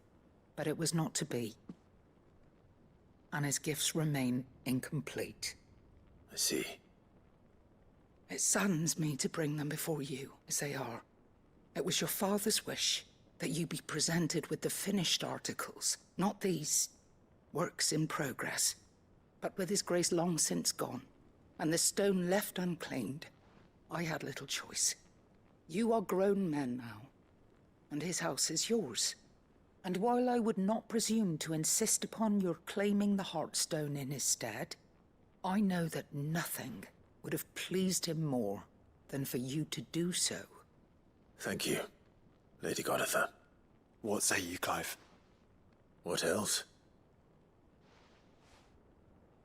but it was not to be. And his gifts remain incomplete. I see. It saddens me to bring them before you, as they are. It was your father's wish that you be presented with the finished articles, not these works in progress, but with his grace long since gone, and the stone left unclaimed. I had little choice. You are grown men now, and his house is yours. And while I would not presume to insist upon your claiming the Heartstone in his stead, I know that nothing would have pleased him more than for you to do so. Thank you, Lady Goditha. What say you, Clive? What else?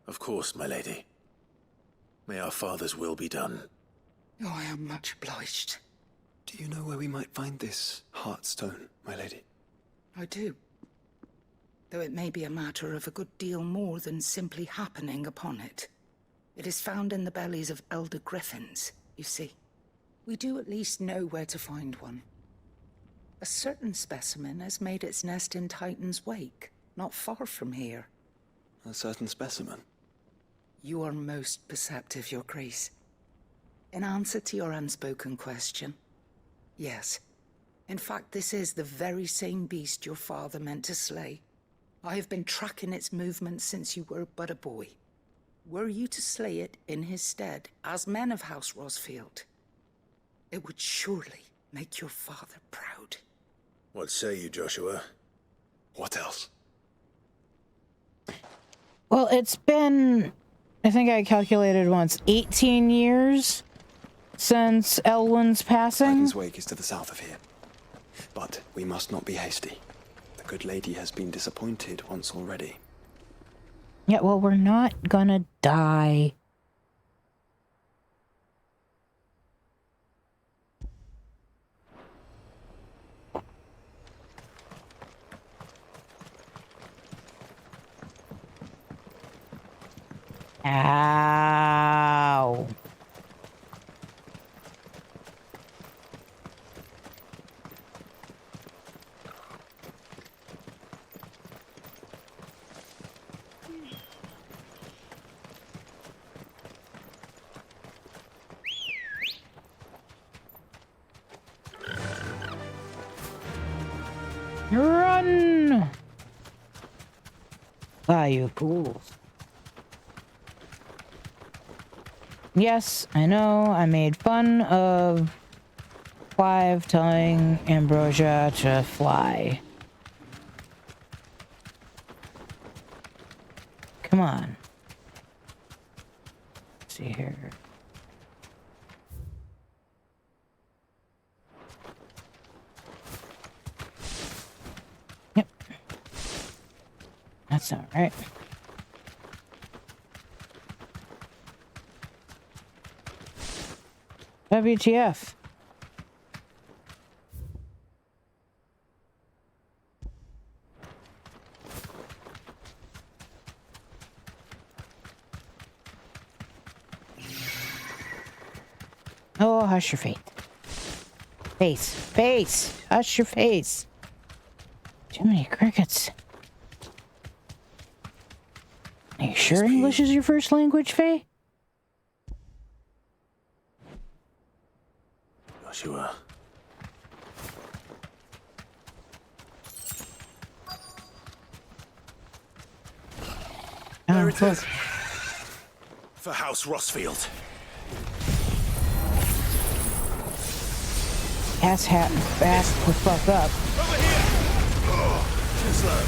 Of course, my lady. May our father's will be done. Oh, I am much obliged. Do you know where we might find this Heartstone, my lady? I do. Though it may be a matter of a good deal more than simply happening upon it. It is found in the bellies of elder griffins, you see. We do at least know where to find one. A certain specimen has made its nest in Titan's Wake, not far from here. A certain specimen? You are most perceptive, Your Grace. In answer to your unspoken question, yes. In fact, this is the very same beast your father meant to slay. I have been tracking its movements since you were but a boy. Were you to slay it in his stead, as men of House Rosfield, it would surely make your father proud. What say you, Joshua? What else? Well, it's been, I think I calculated once, 18 years since Elwyn's passing. Ivan's wake is to the south of here. But we must not be hasty. The good lady has been disappointed once already. Yeah, well, we're not gonna die. Ow. Run! Ah, you fools. Yes, I know, I made fun of Clive telling Ambrosia to fly. Come on. Let's see here. Yep. That's not right. WTF. Oh, hush your face. Face. Hush your face. Too many crickets. Are you sure English is your first language, Faye? Joshua. There it is. For House Rosfield. Ass hat fast the fuck up. Over here! Oh, too slow.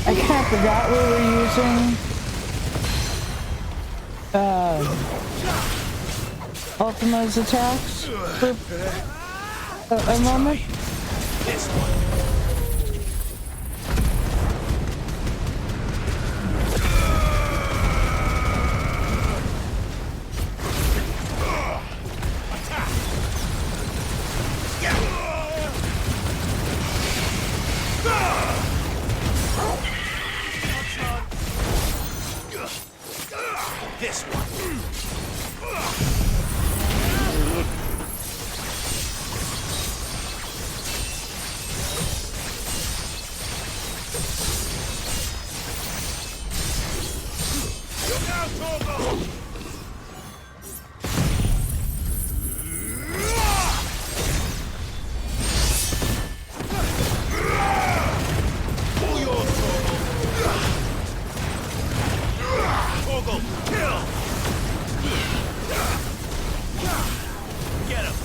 I kind of forgot we were using Ultima's attacks for a moment. This one. This one. Look out, Torgal! Pull yours, Torgal! Kill! Get him!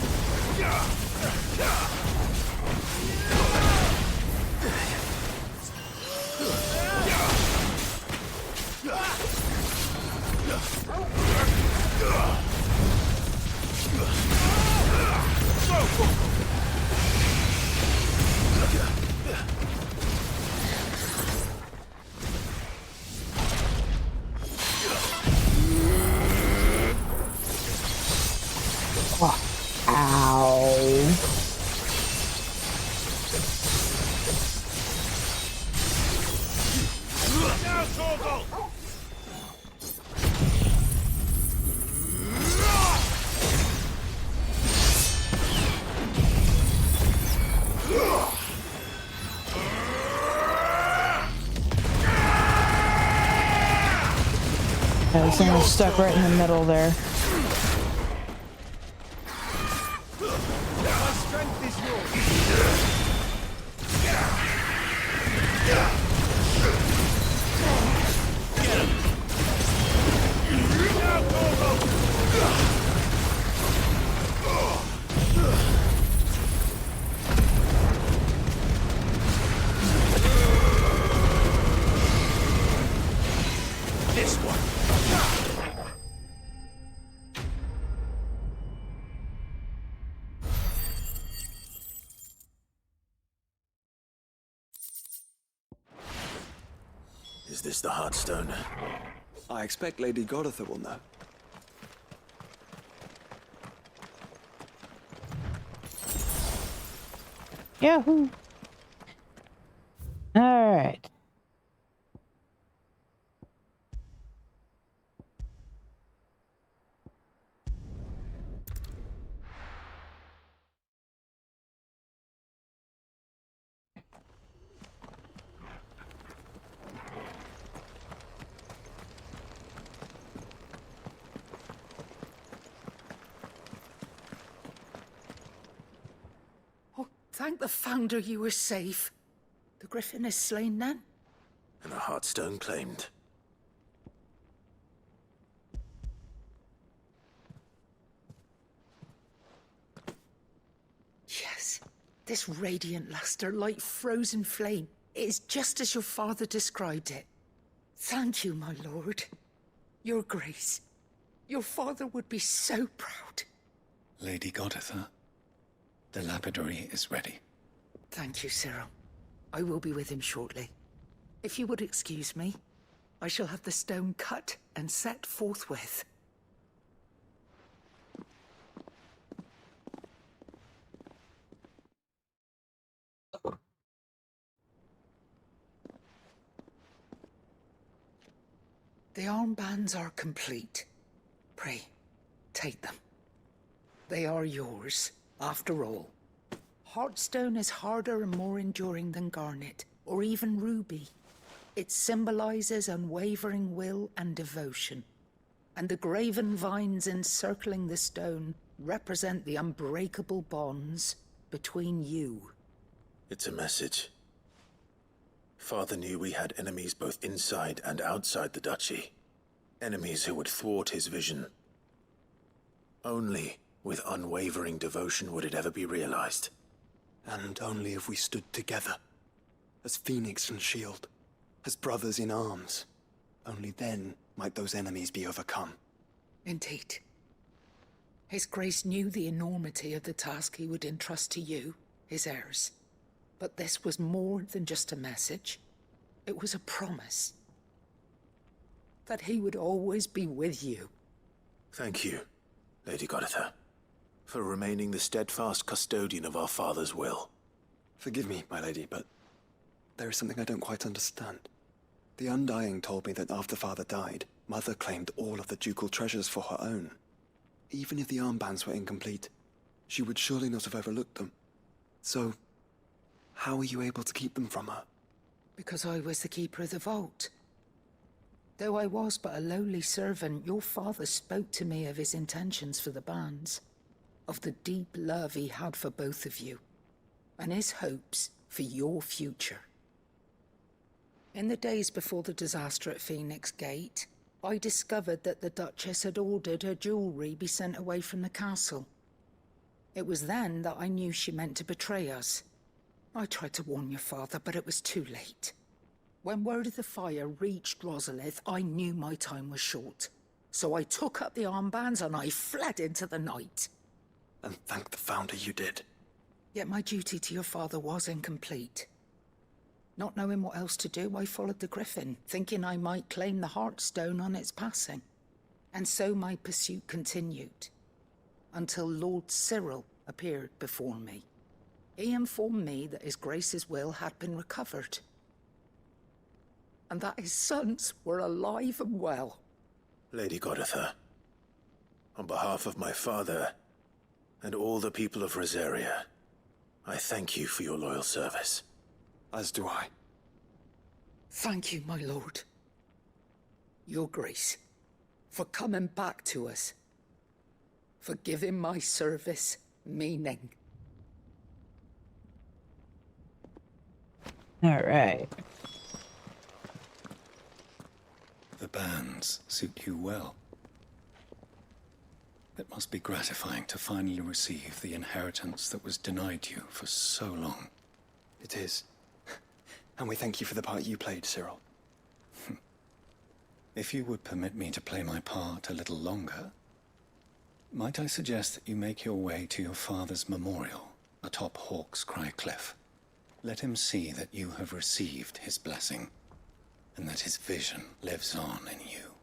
Yeah, this thing is stuck right in the middle there. My strength is yours. This one. Is this the Heartstone? I expect Lady Goditha will know. Yahoo! Alright. Oh, thank the Founder you were safe. The Griffin is slain then? And the Heartstone claimed. Yes. This radiant luster, like frozen flame, is just as your father described it. Thank you, my lord. Your Grace. Your father would be so proud. Lady Goditha, the lapidary is ready. Thank you, Cyril. I will be with him shortly. If you would excuse me, I shall have the stone cut and set forthwith. The armbands are complete. Pray, take them. They are yours, after all. Heartstone is harder and more enduring than garnet, or even ruby. It symbolizes unwavering will and devotion. And the graven vines encircling the stone represent the unbreakable bonds between you. It's a message. Father knew we had enemies both inside and outside the duchy. Enemies who would thwart his vision. Only with unwavering devotion would it ever be realized. And only if we stood together, as Phoenix and Shield, as brothers in arms. Only then might those enemies be overcome. Indeed. His Grace knew the enormity of the task he would entrust to you, his heirs. But this was more than just a message. It was a promise. That he would always be with you. Thank you, Lady Goditha, for remaining the steadfast custodian of our father's will. Forgive me, my lady, but there is something I don't quite understand. The Undying told me that after Father died, Mother claimed all of the ducal treasures for her own. Even if the armbands were incomplete, she would surely not have overlooked them. So, how were you able to keep them from her? Because I was the keeper of the vault. Though I was but a lowly servant, your father spoke to me of his intentions for the bands, of the deep love he had for both of you, and his hopes for your future. In the days before the disaster at Phoenix Gate, I discovered that the Duchess had ordered her jewelry be sent away from the castle. It was then that I knew she meant to betray us. I tried to warn your father, but it was too late. When word of the fire reached Rosalith, I knew my time was short. So I took up the armbands and I fled into the night. And thank the Founder you did. Yet my duty to your father was incomplete. Not knowing what else to do, I followed the Griffin, thinking I might claim the Heartstone on its passing. And so my pursuit continued, until Lord Cyril appeared before me. He informed me that His Grace's will had been recovered, and that his sons were alive and well. Lady Goditha, on behalf of my father and all the people of Rosaria, I thank you for your loyal service. As do I. Thank you, my lord. Your Grace. for coming back to us, for giving my service meaning. All right. The bands suit you well. It must be gratifying to finally receive the inheritance that was denied you for so long. It is. And we thank you for the part you played, Cyril. If you would permit me to play my part a little longer, might I suggest that you make your way to your father's memorial atop Hawk's Cry Cliff? Let him see that you have received his blessing, and that his vision lives on in you.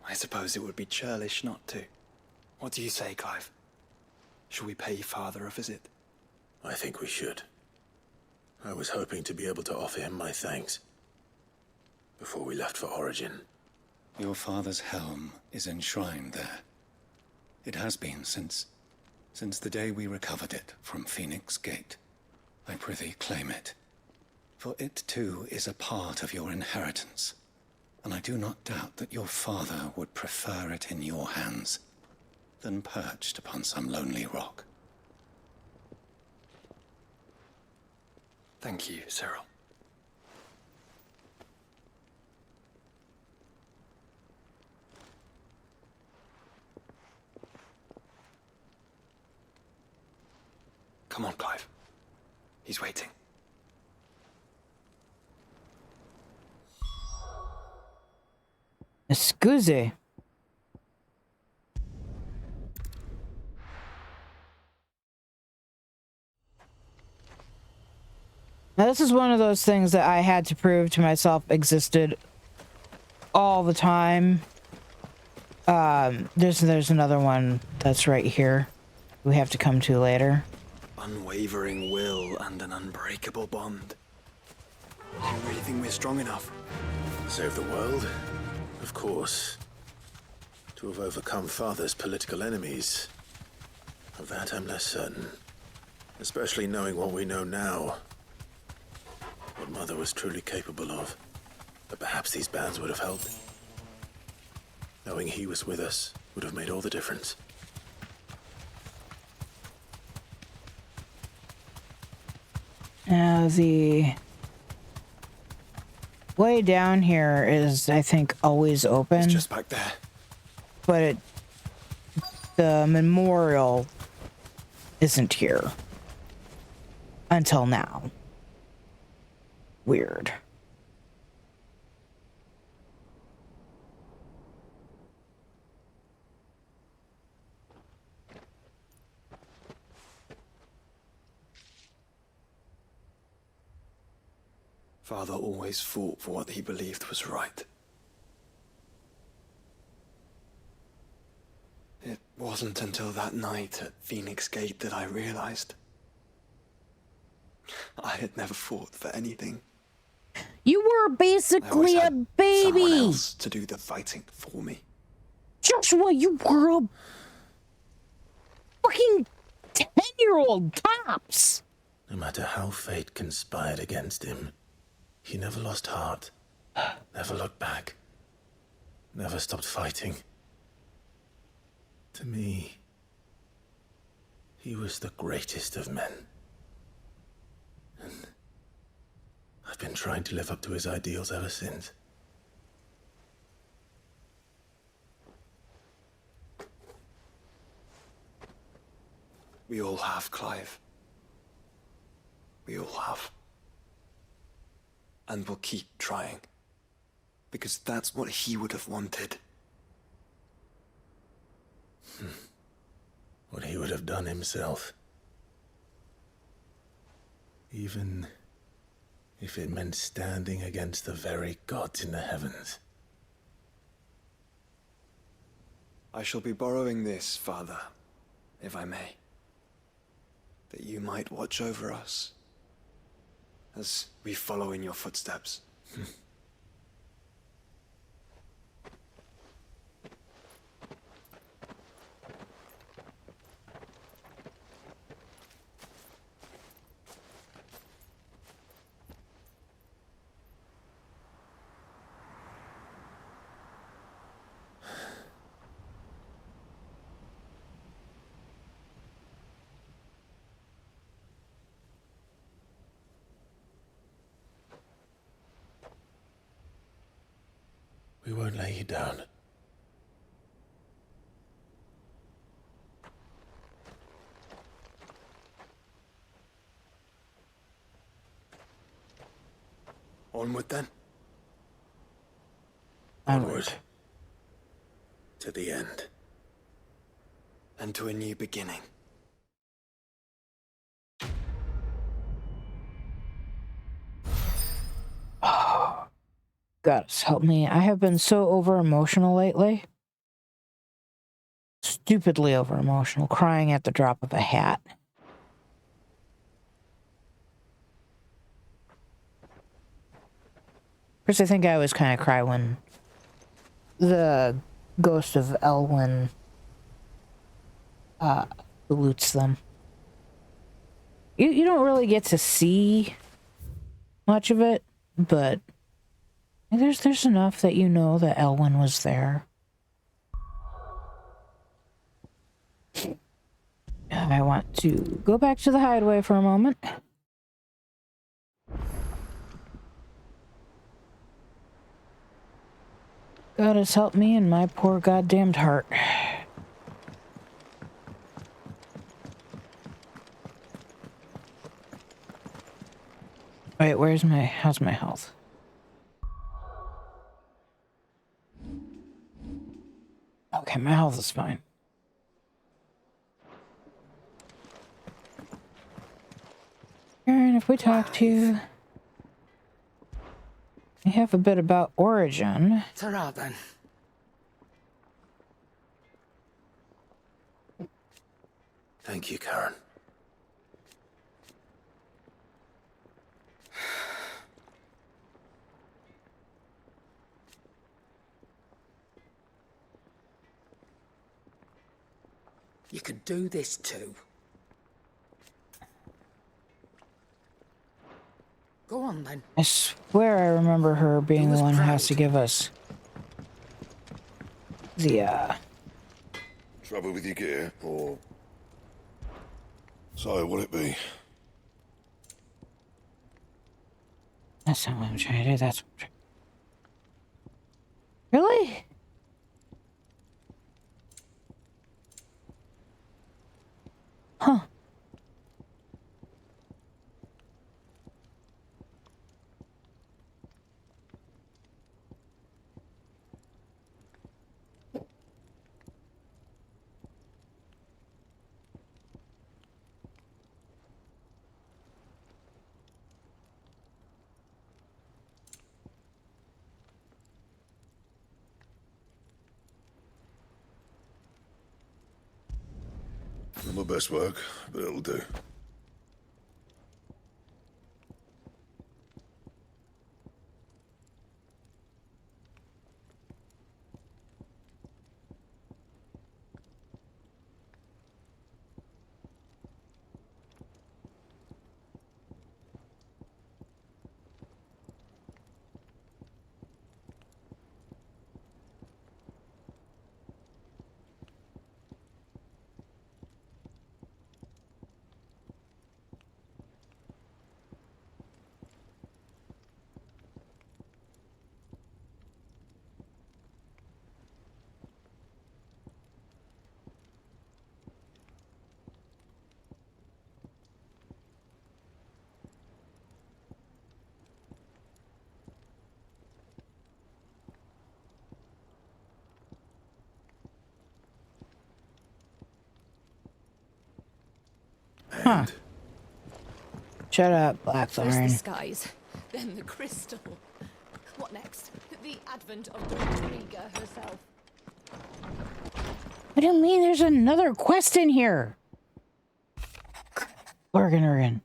I suppose it would be churlish not to. What do you say, Clive? Shall we pay Father a visit? I think we should. I was hoping to be able to offer him my thanks before we left for Origin. Your father's helm is enshrined there. It has been since the day we recovered it from Phoenix Gate. I prithee claim it, for it too is a part of your inheritance, and I do not doubt that your father would prefer it in your hands than perched upon some lonely rock. Thank you, Cyril. Come on, Clive. He's waiting. Excuse. Now, this is one of those things that I had to prove to myself existed all the time. There's another one that's right here we have to come to later. Unwavering will and an unbreakable bond. Do you really think we're strong enough? Save the world? Of course. To have overcome Father's political enemies. Of that I'm less certain. Especially knowing what we know now. What Mother was truly capable of. But perhaps these bands would have helped. Knowing he was with us would have made all the difference. Now, the way down here is, I think, always open. It's just back there. But the memorial isn't here. Until now. Weird. Father always fought for what he believed was right. It wasn't until that night at Phoenix Gate that I realized I had never fought for anything. You were basically a baby! Someone else to do the fighting for me. Joshua, you were a fucking 10-year-old tops! No matter how fate conspired against him, he never lost heart, never looked back, never stopped fighting. To me, he was the greatest of men. And I've been trying to live up to his ideals ever since. We all have, Clive. We all have. And we'll keep trying. Because that's what he would have wanted. What he would have done himself. Even if it meant standing against the very gods in the heavens. I shall be borrowing this, Father, if I may. That you might watch over us as we follow in your footsteps. won't lay you down. Onward then. Onward. To the end. And to a new beginning. Oh, God, help me. I have been so over-emotional lately. Stupidly over-emotional, crying at the drop of a hat. First, I think I always kind of cry when the ghost of Elwyn salutes them. You don't really get to see much of it, but there's enough that you know that Elwyn was there. I want to go back to the hideaway for a moment. God has helped me and my poor goddamned heart. Wait, how's my health? Okay, my health is fine. Aaron, if we talk to you, we have a bit about origin. Ta-ra then. Thank you, Karen. You could do this too. Go on then. I swear I remember her being the one who has to give us the, Trouble with your gear, or... So, what'll it be? That's not what I'm trying to do, that's what I'm trying. Really? Huh. Not my best work, but it'll do. Huh. Shut up, Blackthorn. First the skies, then the crystal. What next? The advent of Dorotega herself. What do you mean there's another quest in here? Organ.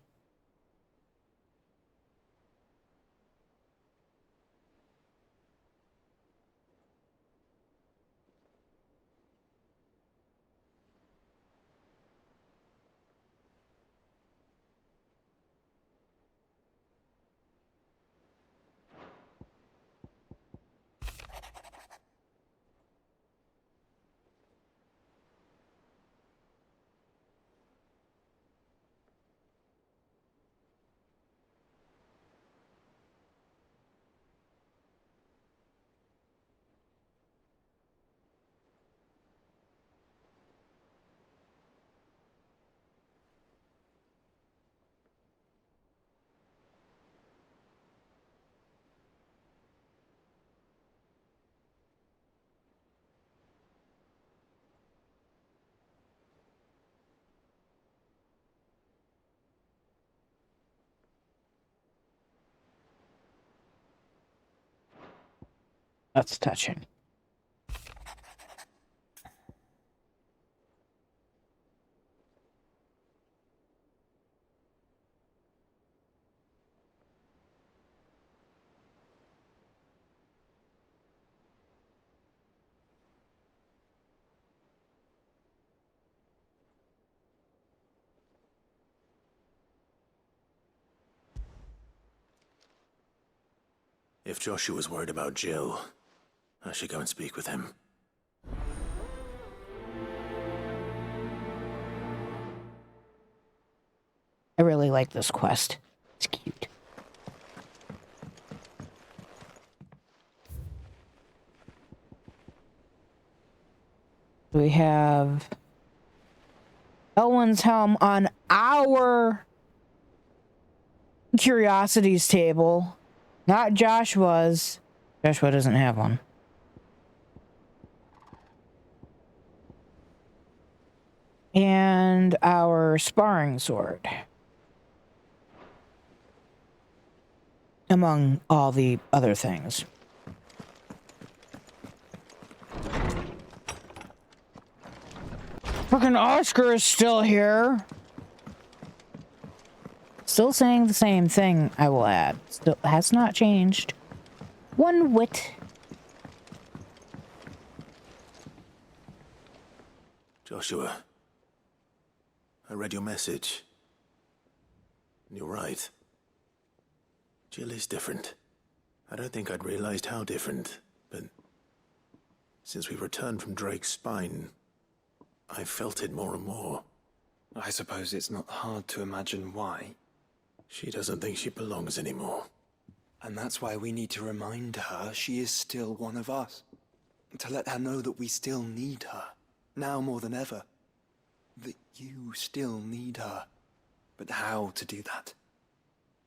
That's touching. If Joshua's worried about Jill, I should go and speak with him. I really like this quest. It's cute. We have Elwyn's helm on our curiosities table, not Joshua's. Joshua doesn't have one. And our sparring sword. Among all the other things. Fucking Oscar is still here. Still saying the same thing, I will add. Still has not changed. One whit. Joshua, I read your message. You're right. Jill is different. I don't think I'd realized how different, but since we returned from Drake's spine, I felt it more and more. I suppose it's not hard to imagine why. She doesn't think she belongs anymore. And that's why we need to remind her she is still one of us. To let her know that we still need her, now more than ever. That you still need her. But how to do that?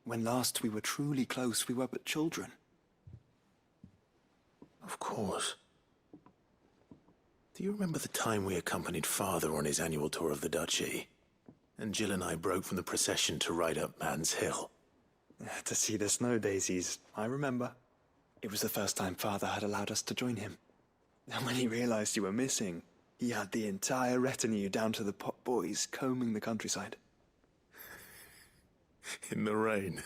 When last we were truly close, we were but children. Of course. Do you remember the time we accompanied Father on his annual tour of the Duchy? And Jill and I broke from the procession to ride up Man's Hill. To see the snow daisies, I remember. It was the first time Father had allowed us to join him. And when he realized you were missing, he had the entire retinue down to the pot boys combing the countryside. In the rain.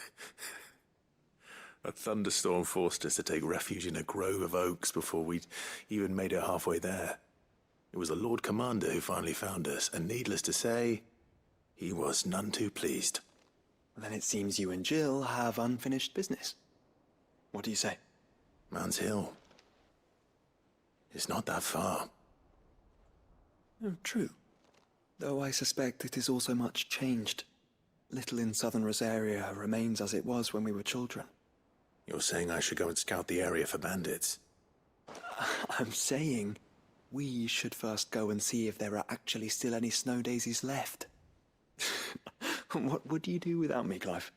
A thunderstorm forced us to take refuge in a grove of oaks before we'd even made it halfway there. It was the Lord Commander who finally found us, and needless to say, he was none too pleased. Then it seems you and Jill have unfinished business. What do you say? Man's Hill. It's not that far. Oh, true. Though I suspect it is also much changed. Little in southern Rosaria remains as it was when we were children. You're saying I should go and scout the area for bandits? I'm saying we should first go and see if there are actually still any snow daisies left. What would you do without me, Clive?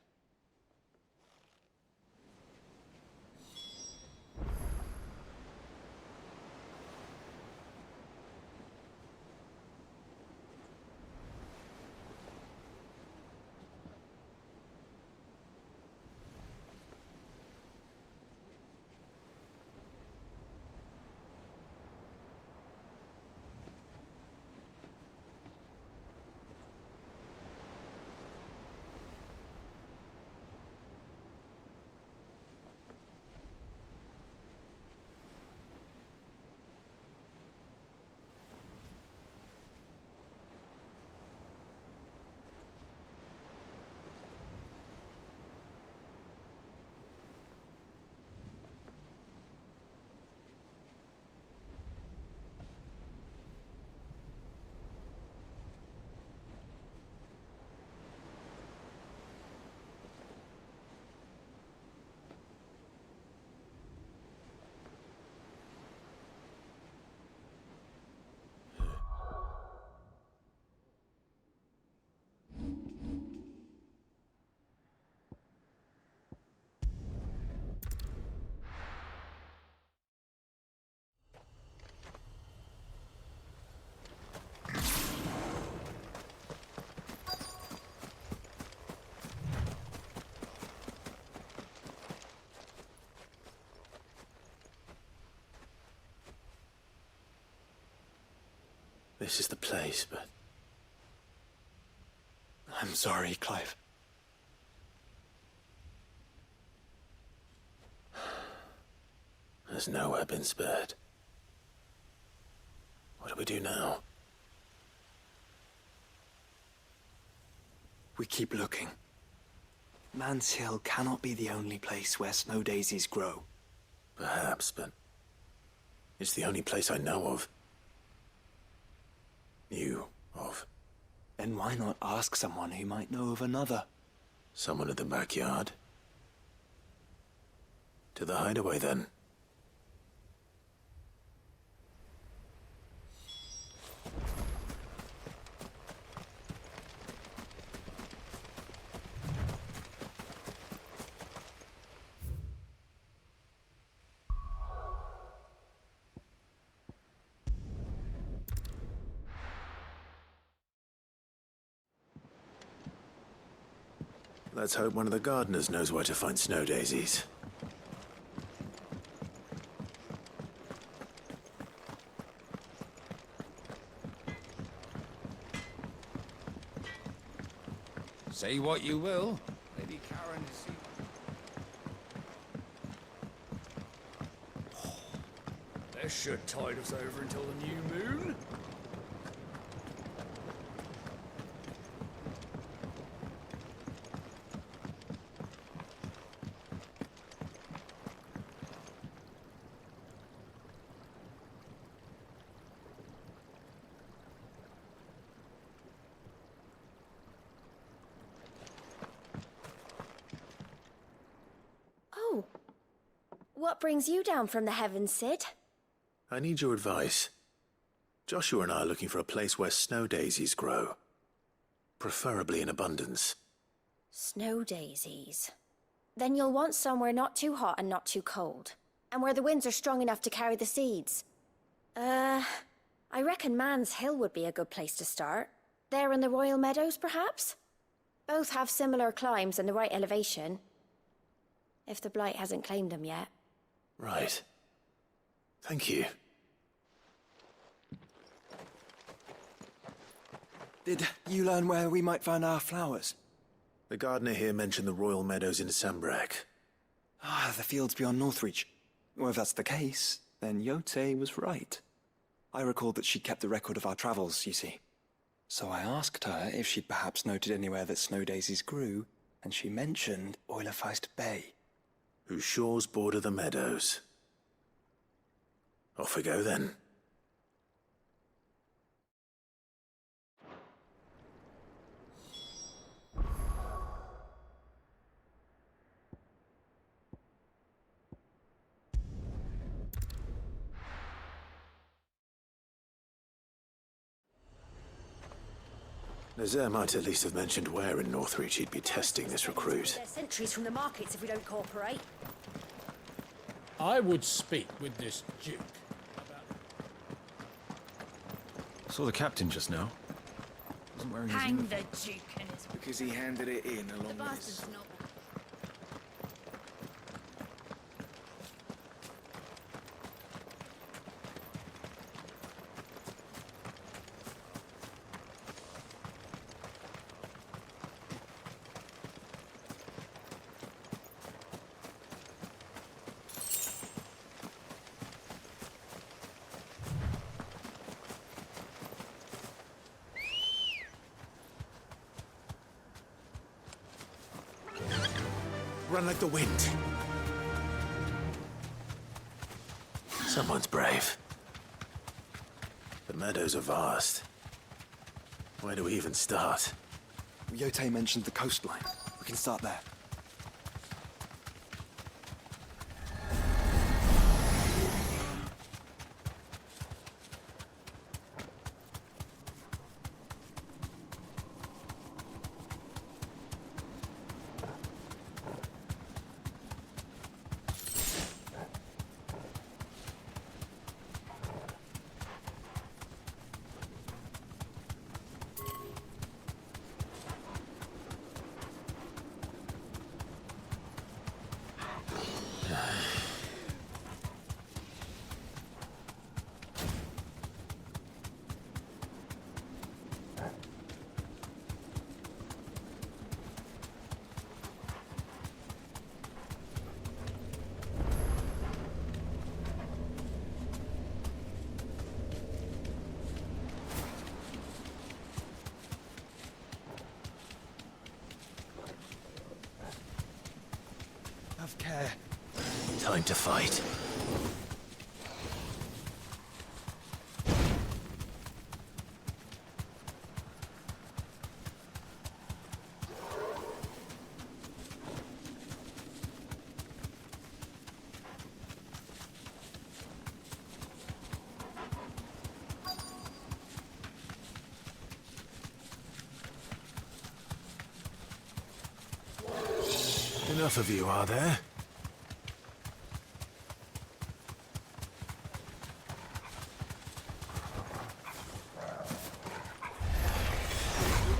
this is the place, but... I'm sorry, Clive. There's nowhere been spared. What do we do now? We keep looking. Man's Hill cannot be the only place where snow daisies grow. Perhaps, but it's the only place I know of. Knew of. Then why not ask someone who might know of another? Someone at the backyard? To the hideaway, then. Let's hope one of the gardeners knows where to find snow daisies. Say what you will, Lady Karen is... This should tide us over until the new moon. Oh. What brings you down from the heavens, Sid? I need your advice. Joshua and I are looking for a place where snow daisies grow. Preferably in abundance. Snow daisies. Then you'll want somewhere not too hot and not too cold. And where the winds are strong enough to carry the seeds. I reckon Man's Hill would be a good place to start. There in the Royal Meadows, perhaps? Both have similar climbs and the right elevation. If the Blight hasn't claimed them yet. Right. Thank you. Did you learn where we might find our flowers? The gardener here mentioned the Royal Meadows in Sambrak. Ah, the fields beyond Northreach. Well, if that's the case, then Yote was right. I recalled that she kept the record of our travels, you see. So I asked her if she'd perhaps noted anywhere that snow daisies grew, and she mentioned Oilerfeist Bay. Whose shores border the meadows. Off we go, then. Nazaire might at least have mentioned where in Northreach he'd be testing this recruit. There's sentries from the markets if we don't cooperate. I would speak with this Duke. Saw the captain just now. Wasn't wearing his Hang uniform. the Duke and his... Because he handed it in along The with bastard's his... not... Run like the wind. Someone's brave. The meadows are vast. Where do we even start? Yote mentioned the coastline. We can start there. time to fight. Enough of you, are there?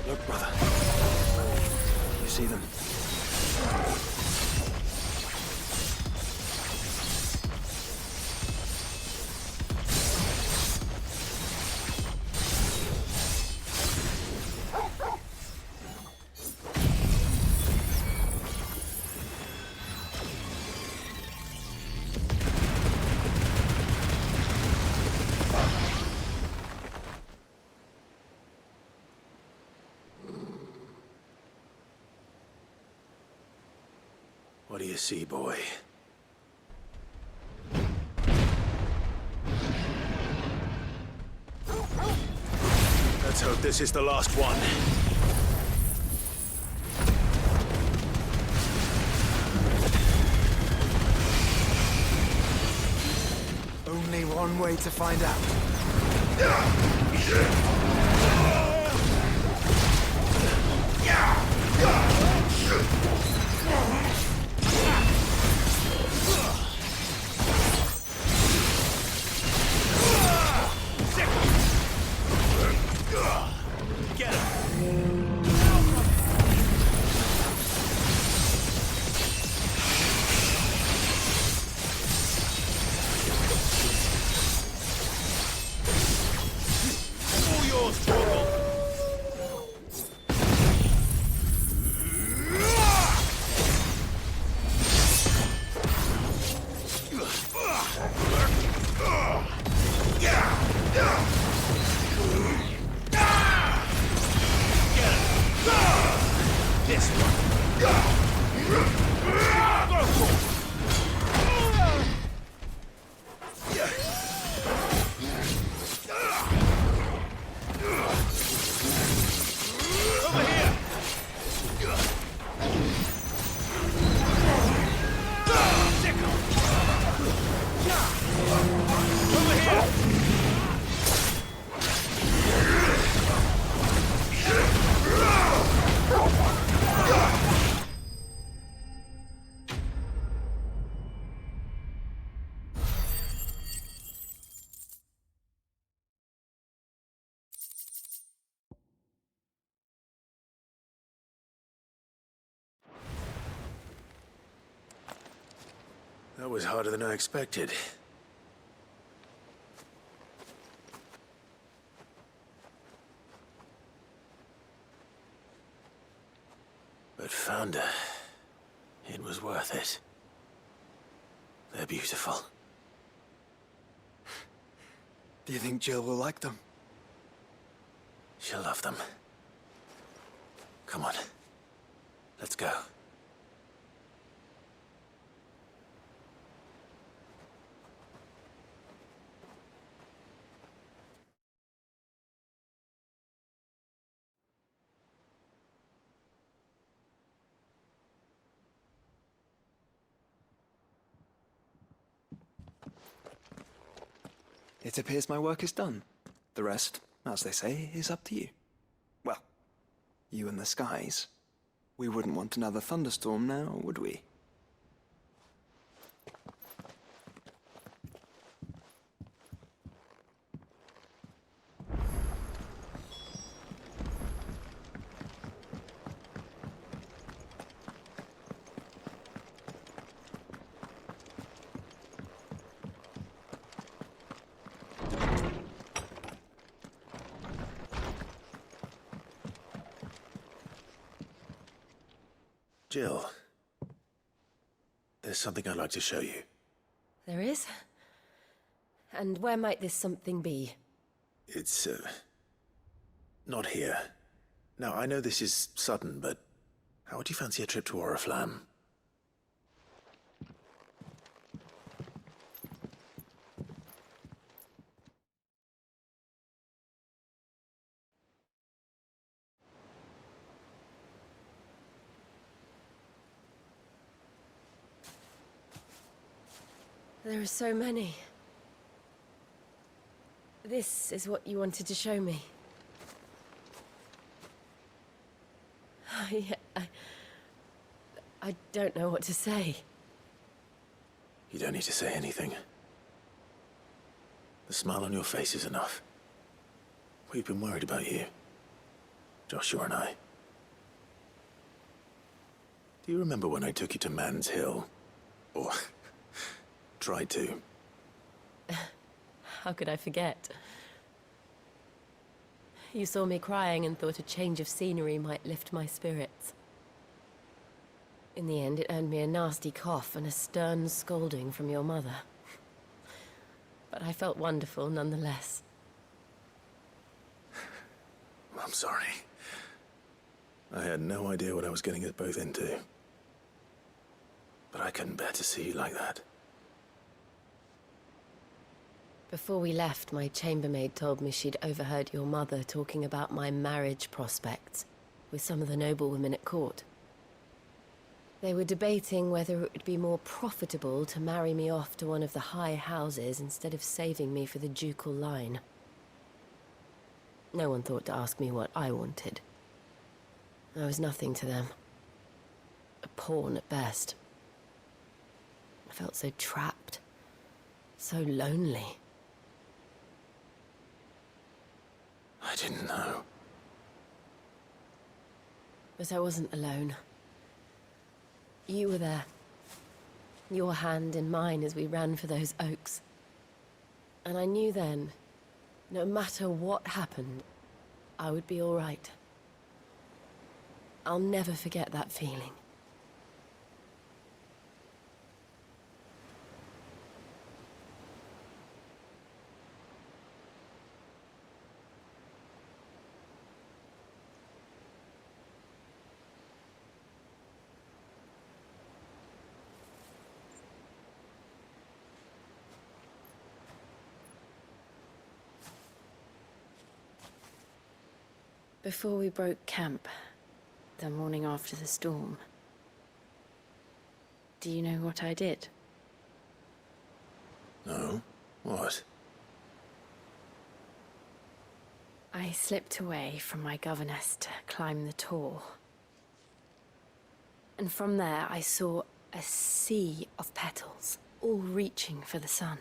Look, brother. You see them? What do you see, boy? Let's hope this is the last one. Only one way to find out. That was harder than I expected. But Founder, it was worth it. They're beautiful. Do you think Jill will like them? She'll love them. Come on. Let's go. It appears my work is done. The rest, as they say, is up to you. Well, you and the skies. We wouldn't want another thunderstorm now, would we? Jill, there's something I'd like to show you. There is? And where might this something be? It's, not here. Now, I know this is sudden, but how would you fancy a trip to Oriflamme? There are so many. This is what you wanted to show me. I don't know what to say. You don't need to say anything. The smile on your face is enough. We've been worried about you. Joshua and I. Do you remember when I took you to Man's Hill? Or tried to? How could I forget? You saw me crying and thought a change of scenery might lift my spirits. In the end, it earned me a nasty cough and a stern scolding from your mother. But I felt wonderful nonetheless. I'm sorry. I had no idea what I was getting us both into. But I couldn't bear to see you like that. Before we left, my chambermaid told me she'd overheard your mother talking about my marriage prospects with some of the noblewomen at court. They were debating whether it would be more profitable to marry me off to one of the high houses instead of saving me for the ducal line. No one thought to ask me what I wanted. I was nothing to them. A pawn at best. I felt so trapped, so lonely. I didn't know. But I wasn't alone. You were there. Your hand in mine as we ran for those oaks. And I knew then, no matter what happened, I would be all right. I'll never forget that feeling. Before we broke camp, the morning after the storm, do you know what I did? No? What? I slipped away from my governess to climb the tor. And from there I saw a sea of petals, all reaching for the sun.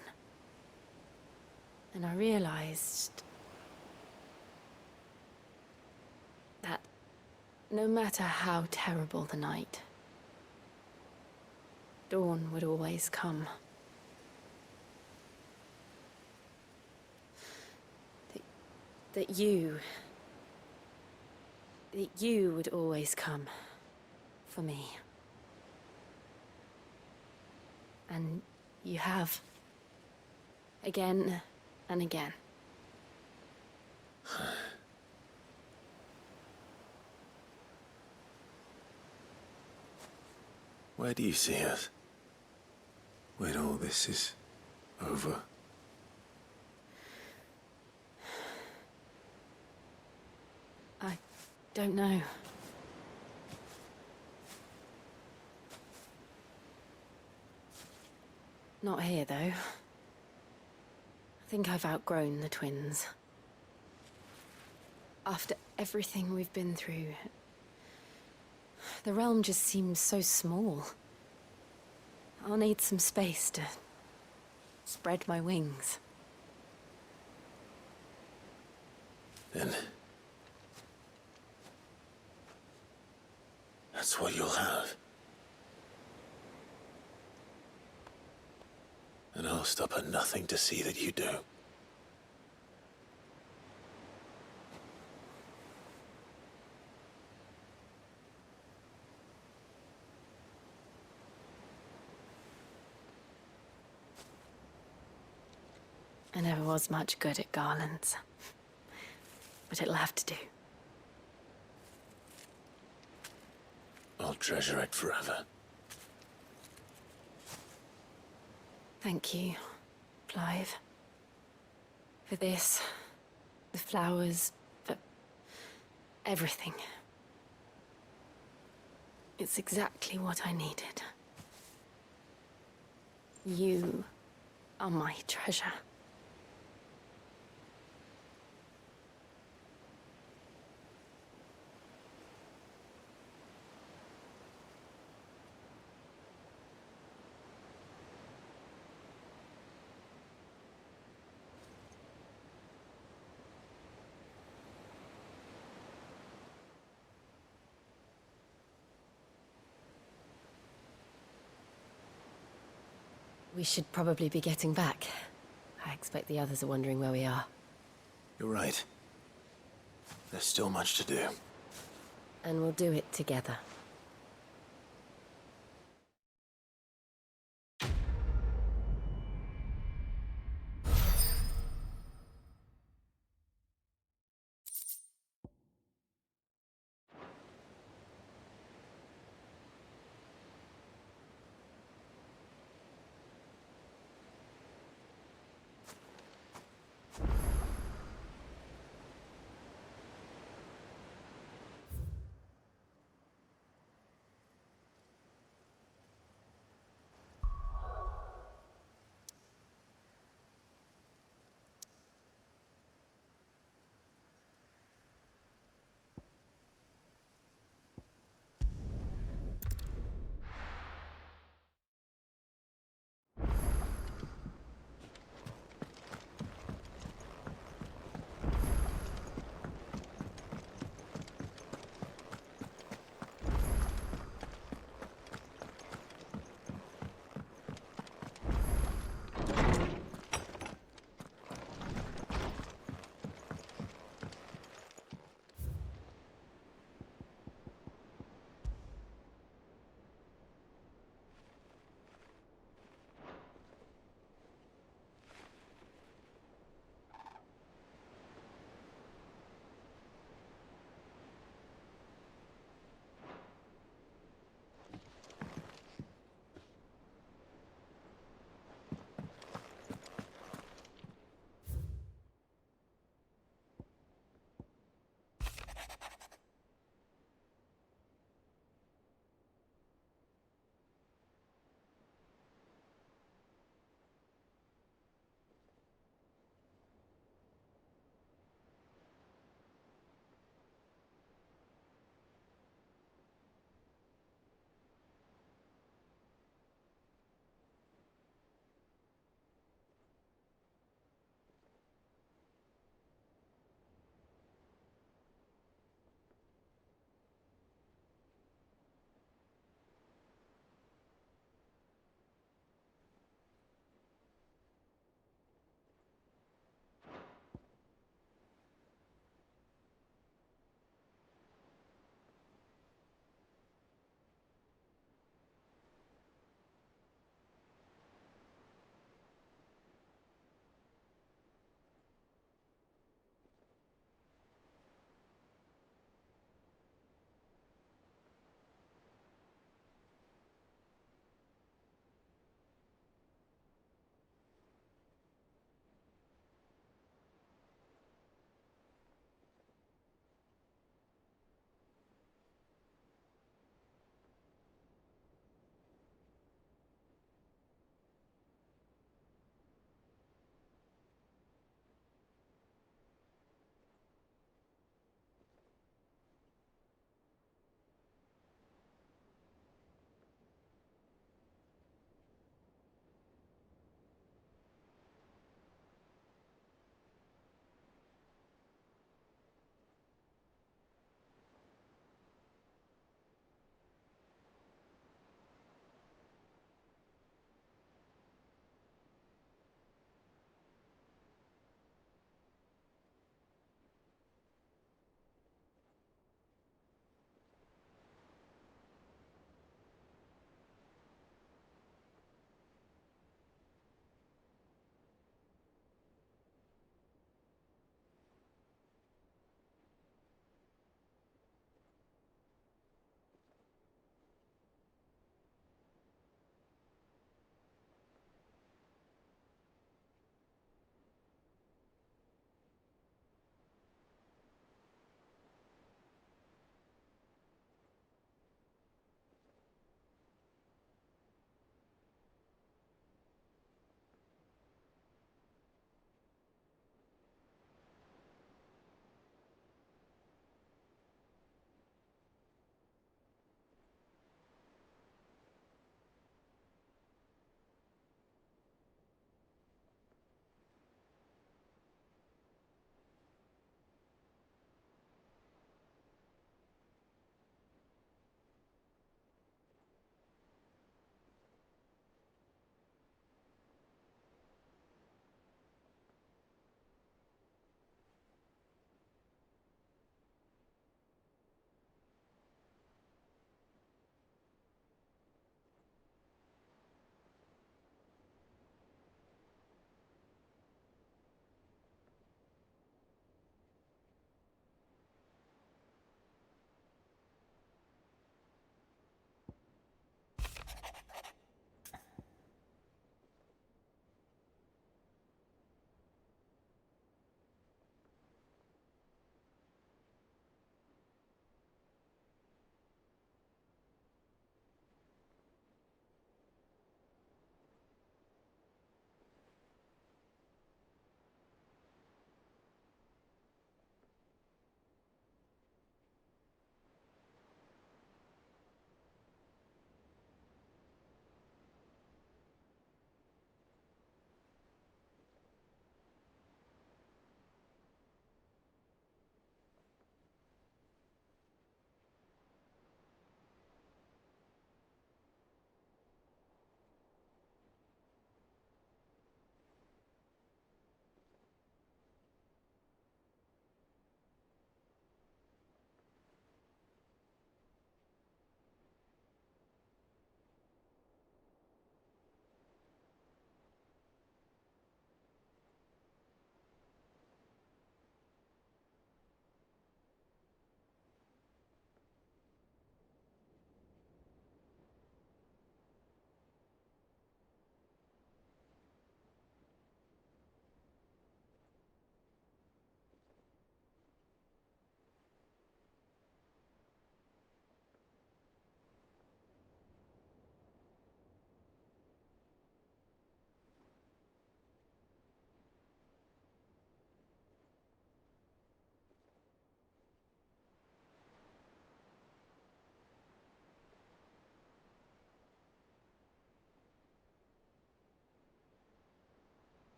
And I realized that no matter how terrible the night, dawn would always come. That you would always come for me. And you have. Again and again. Where do you see us? When all this is over? I don't know. Not here, though. I think I've outgrown the twins. After everything we've been through, the realm just seems so small. I'll need some space to spread my wings. Then that's what you'll have. And I'll stop at nothing to see that you do. I never was much good at garlands, but it'll have to do. I'll treasure it forever. Thank you, Clive. For this, the flowers, for everything. It's exactly what I needed. You are my treasure. We should probably be getting back. I expect the others are wondering where we are. You're right. There's still much to do. And we'll do it together.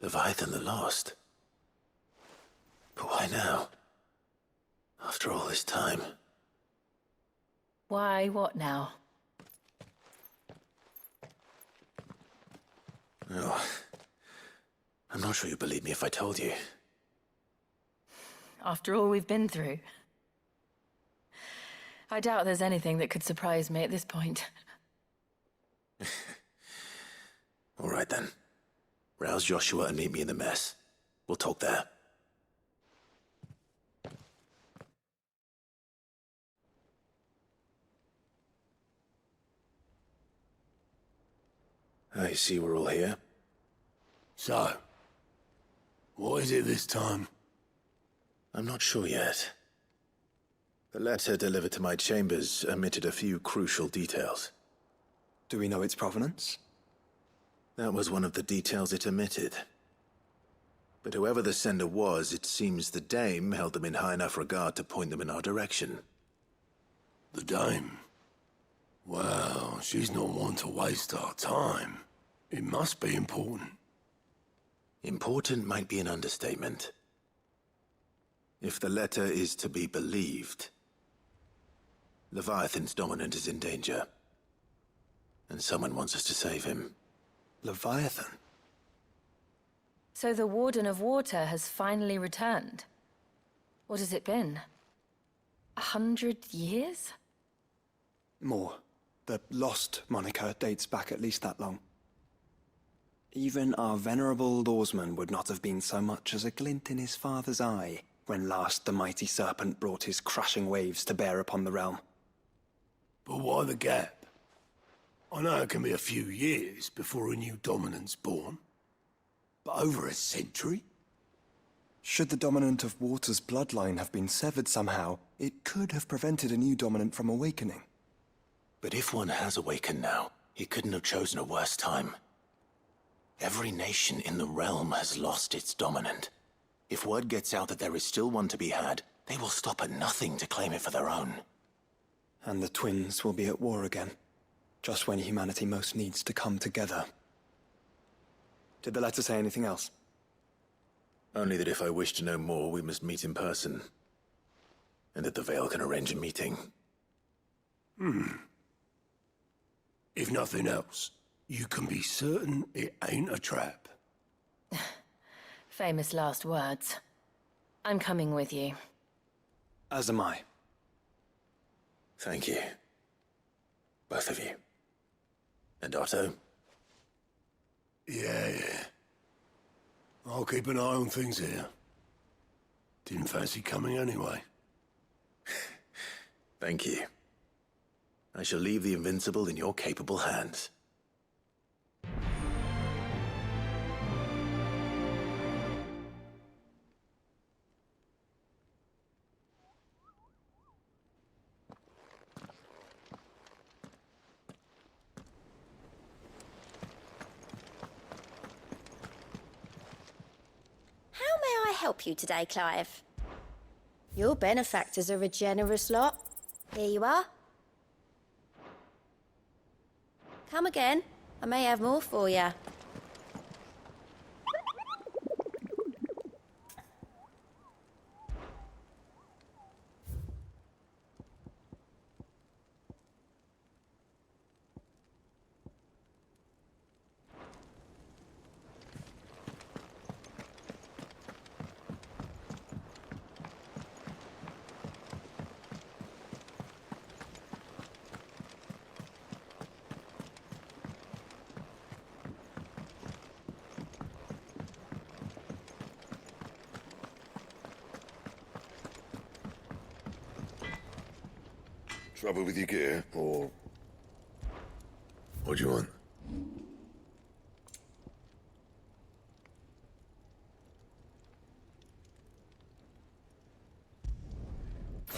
Leviathan the Lost. But why now? After all this time. Why, what now? Oh, I'm not sure you'd believe me if I told you. After all we've been through. I doubt there's anything that could surprise me at this point. All right then. Rouse Joshua and meet me in the mess. We'll talk there. I see we're all here. So, what is it this time? I'm not sure yet. The letter delivered to my chambers omitted a few crucial details. Do we know its provenance? That was one of the details it omitted. But whoever the sender was, it seems the dame held them in high enough regard to point them in our direction. The dame? Well, she's not one to waste our time. It must be important. Important might be an understatement. If the letter is to be believed, Leviathan's dominant is in danger. And someone wants us to save him. Leviathan? So the Warden of Water has finally returned. What has it been? 100 years? More. The Lost moniker dates back at least that long. Even our venerable lawsman would not have been so much as a glint in his father's eye when last the mighty serpent brought his crashing waves to bear upon the realm. But why the gap? I know it can be a few years before a new dominant's born. But over a century? Should the dominant of Water's bloodline have been severed somehow, it could have prevented a new dominant from awakening. But if one has awakened now, he couldn't have chosen a worse time. Every nation in the realm has lost its dominant. If word gets out that there is still one to be had, they will stop at nothing to claim it for their own. And the twins will be at war again, just when humanity most needs to come together. Did the letter say anything else? Only that if I wish to know more, we must meet in person. And that the Veil can arrange a meeting. If nothing else, you can be certain it ain't a trap. Famous last words. I'm coming with you. As am I. Thank you. Both of you. And Otto? Yeah. I'll keep an eye on things here. Didn't fancy coming anyway. Thank you. I shall leave the Invincible in your capable hands. Help you today, Clive? Your benefactors are a generous lot. Here you are. Come again. I may have more for you. Trouble with your gear, or... What do you want?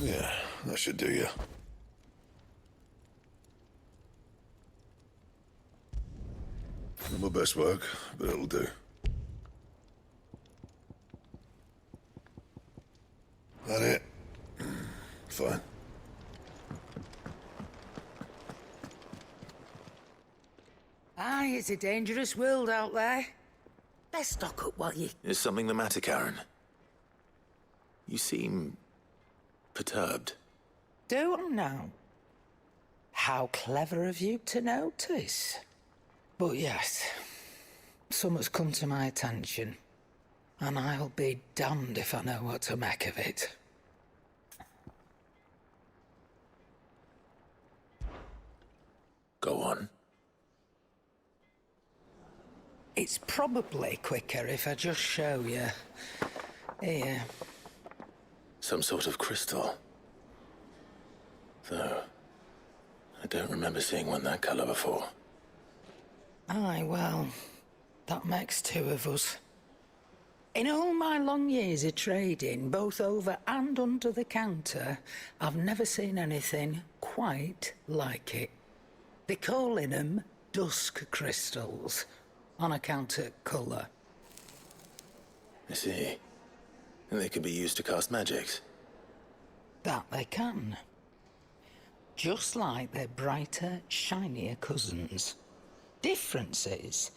Yeah, that should do you. Not my best work, but it'll do. That it? Fine. Aye, it's a dangerous world out there. Let's stock up while you... Is something the matter, Karen? You seem... perturbed. Do I now? How clever of you to notice. But yes, something's come to my attention, and I'll be damned if I know what to make of it. Go on. It's probably quicker if I just show you. Here. Some sort of crystal. Though, I don't remember seeing one that colour before. Aye, well, that makes two of us. In all my long years of trading, both over and under the counter, I've never seen anything quite like it. They're calling them dusk crystals, on account of colour. I see. And they can be used to cast magics. That they can. Just like their brighter, shinier cousins. Difference is,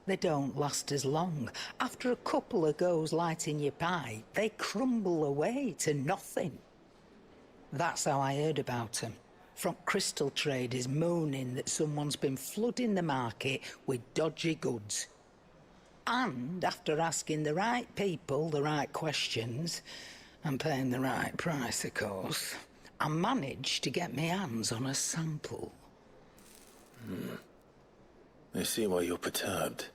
they don't last as long. After a couple of goes lighting your pipe, they crumble away to nothing. That's how I heard about them. From crystal traders moaning that someone's been flooding the market with dodgy goods. And after asking the right people the right questions, and paying the right price, of course, I managed to get my hands on a sample. I see why you're perturbed.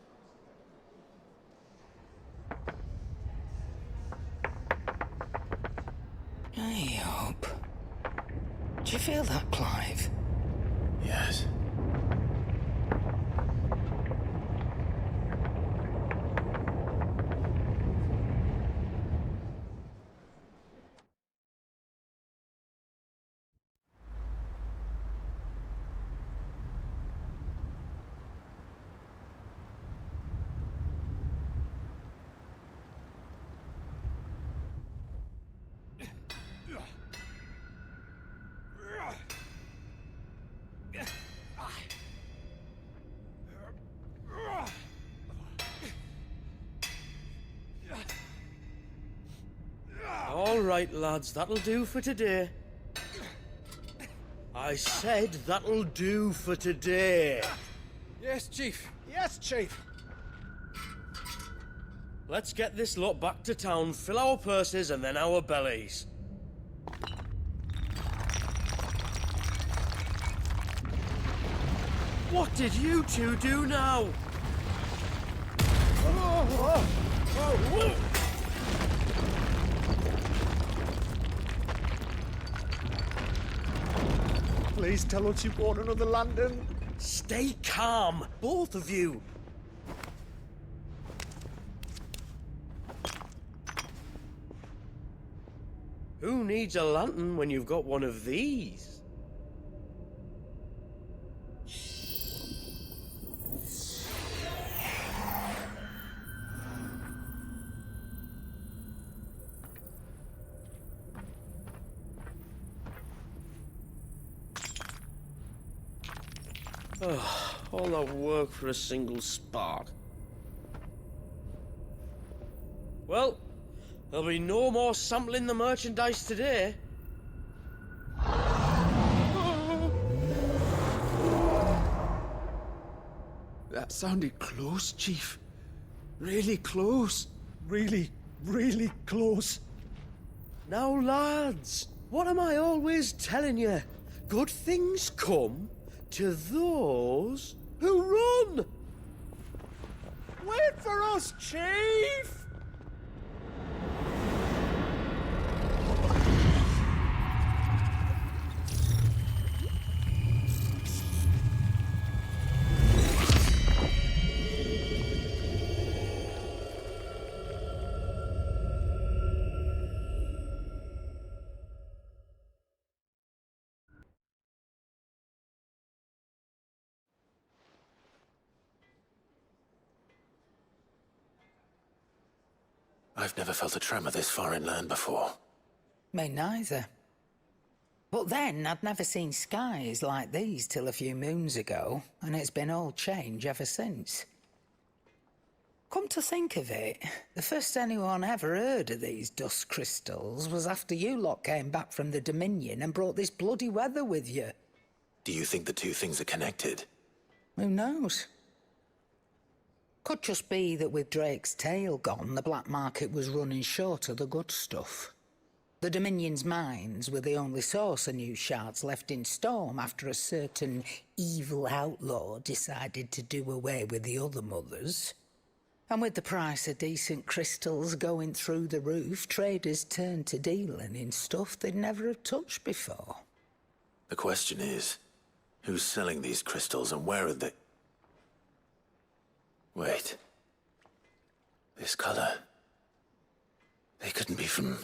I hope. Do you feel that, Clive? Yes. All right, lads, that'll do for today. I said that'll do for today. Yes, Chief. Yes, Chief. Let's get this lot back to town, fill our purses and then our bellies. What did you two do now? Please tell us you bought another lantern. Stay calm, both of you. Who needs a lantern when you've got one of these? All that work for a single spark. Well, there'll be no more sampling the merchandise today. That sounded close, Chief. Really close. Really, really close. Now, lads, what am I always telling you? Good things come to those who run! Wait for us, Chief! I've never felt a tremor this far inland before. Me neither. But then, I'd never seen skies like these till a few moons ago, and it's been all change ever since. Come to think of it, the first anyone ever heard of these dust crystals was after you lot came back from the Dominion and brought this bloody weather with you. Do you think the two things are connected? Who knows? Could just be that with Drake's tail gone, the black market was running short of the good stuff. The Dominion's mines were the only source of new shards left in Storm after a certain evil outlaw decided to do away with the other mothers. And with the price of decent crystals going through the roof, traders turned to dealing in stuff they'd never have touched before. The question is, who's selling these crystals and where are they? Wait. This color. They couldn't be from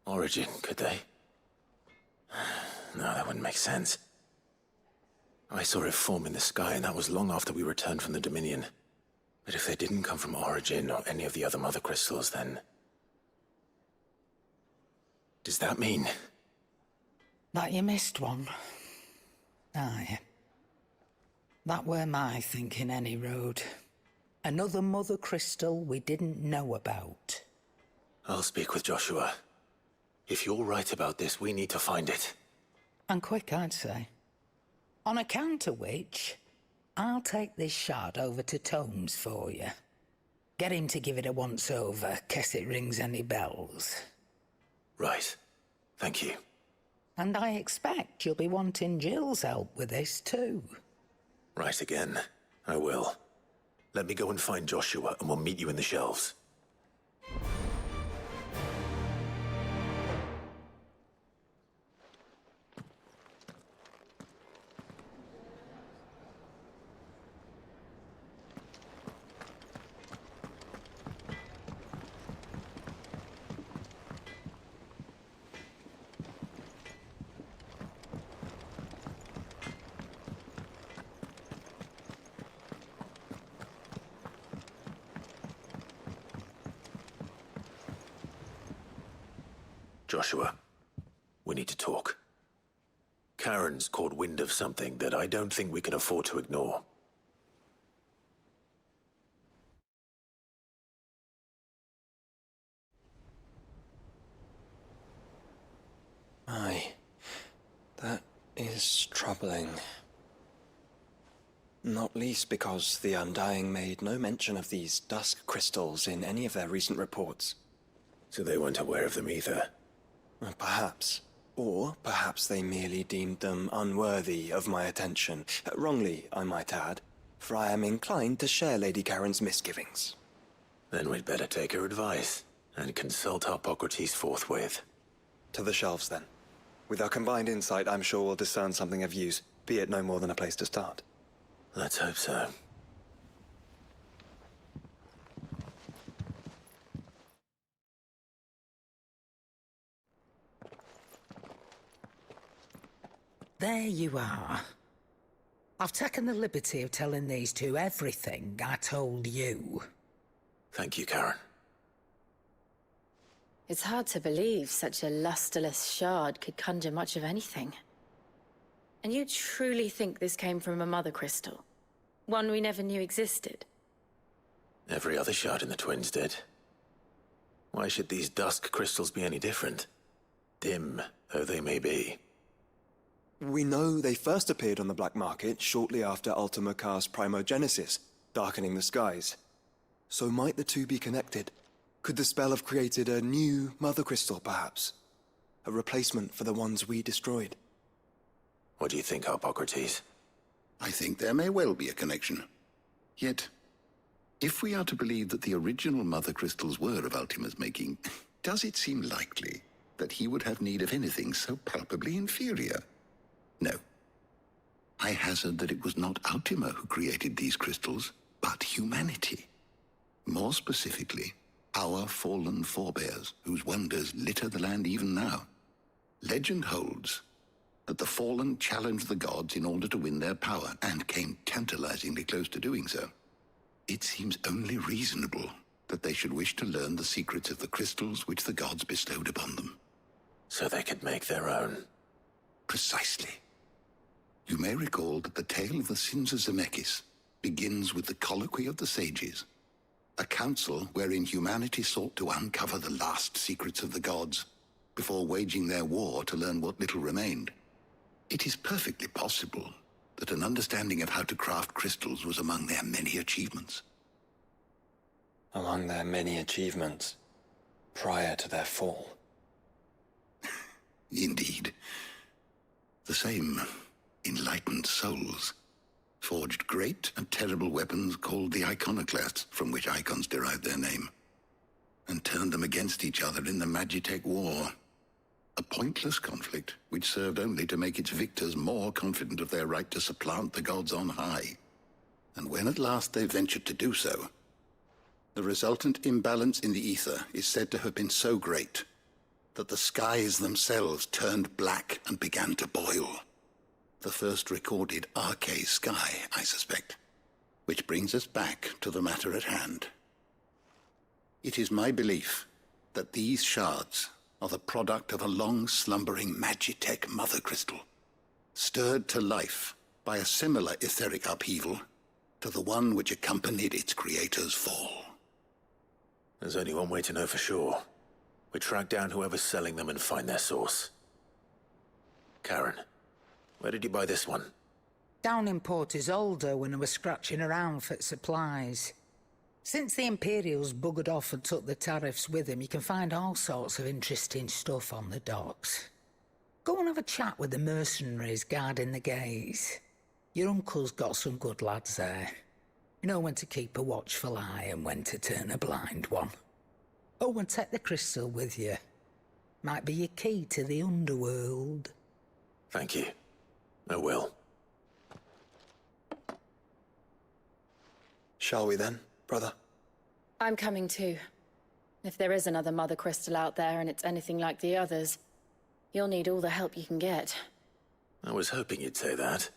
Origin, could they? No, that wouldn't make sense. I saw it form in the sky, and that was long after we returned from the Dominion. But if they didn't come from Origin or any of the other mother crystals, then... does that mean... That you missed one? Aye. That were my thinking, any road. Another mother crystal we didn't know about. I'll speak with Joshua. If you're right about this, we need to find it. And quick, I'd say. On account of which, I'll take this shard over to Tomes for you. Get him to give it a once-over, case it rings any bells. Right. Thank you. And I expect you'll be wanting Jill's help with this, too. Right again. I will. Let me go and find Joshua, and we'll meet you in the shelves. Joshua, we need to talk. Karen's caught wind of something that I don't think we can afford to ignore. Aye. That is troubling. Not least because the Undying made no mention of these dusk crystals in any of their recent reports. So they weren't aware of them either? Perhaps. Or perhaps they merely deemed them unworthy of my attention. Wrongly, I might add, for I am inclined to share Lady Karen's misgivings. Then we'd better take her advice and consult Hippocrates forthwith. To the shelves, then. With our combined insight, I'm sure we'll discern something of use, be it no more than a place to start. Let's hope so. There you are. I've taken the liberty of telling these two everything I told you. Thank you, Karen. It's hard to believe such a lusterless shard could conjure much of anything. And you truly think this came from a mother crystal? One we never knew existed? Every other shard in the Twins did. Why should these dusk crystals be any different? Dim though they may be. We know they first appeared on the black market shortly after Ultima Car's primogenesis, darkening the skies. So might the two be connected? Could the spell have created a new mother crystal, perhaps? A replacement for the ones we destroyed? What do you think, Hippocrates? I think there may well be a connection. Yet, if we are to believe that the original mother crystals were of Ultima's making, does it seem likely that he would have need of anything so palpably inferior? No. I hazard that it was not Ultima who created these crystals, but humanity. More specifically, our fallen forebears, whose wonders litter the land even now. Legend holds that the fallen challenged the gods in order to win their power, and came tantalizingly close to doing so. It seems only reasonable that they should wish to learn the secrets of the crystals which the gods bestowed upon them. So they could make their own. Precisely. You may recall that the tale of the sins of Zemeckis begins with the colloquy of the sages. A council wherein humanity sought to uncover the last secrets of the gods before waging their war to learn what little remained. It is perfectly possible that an understanding of how to craft crystals was among their many achievements. Among their many achievements, prior to their fall. Indeed. The same enlightened souls forged great and terrible weapons called the iconoclasts, from which icons derived their name, and turned them against each other in the Magitech War. A pointless conflict which served only to make its victors more confident of their right to supplant the gods on high. And when at last they ventured to do so, the resultant imbalance in the ether is said to have been so great that the skies themselves turned black and began to boil. The first recorded Arche sky, I suspect. Which brings us back to the matter at hand. It is my belief that these shards are the product of a long-slumbering Magitech mother crystal, stirred to life by a similar etheric upheaval to the one which accompanied its creator's fall. There's only one way to know for sure. We track down whoever's selling them and find their source. Karen, where did you buy this one? Down in Port Isolde when I was scratching around for supplies. Since the Imperials buggered off and took the tariffs with them, you can find all sorts of interesting stuff on the docks. Go and have a chat with the mercenaries guarding the gates. Your uncle's got some good lads there. You know when to keep a watchful eye and when to turn a blind one. Oh, and take the crystal with you. Might be your key to the underworld. Thank you. I will. Shall we then, brother? I'm coming too. If there is another mother crystal out there and it's anything like the others, you'll need all the help you can get. I was hoping you'd say that.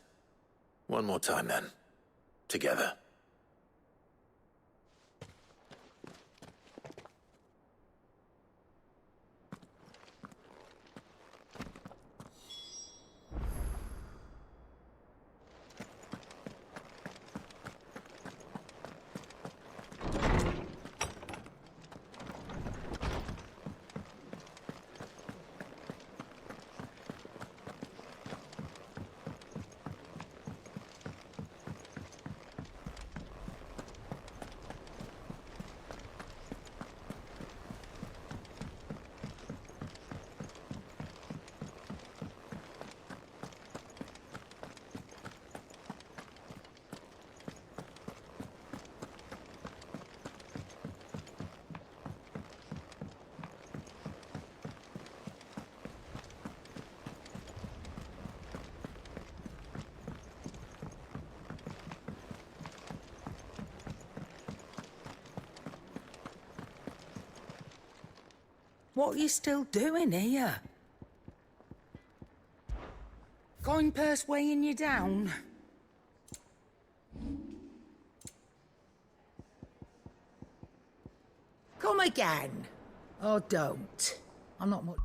One more time then. Together. What are you still doing here? Coin purse weighing you down? Come again. Or don't. I'm not much...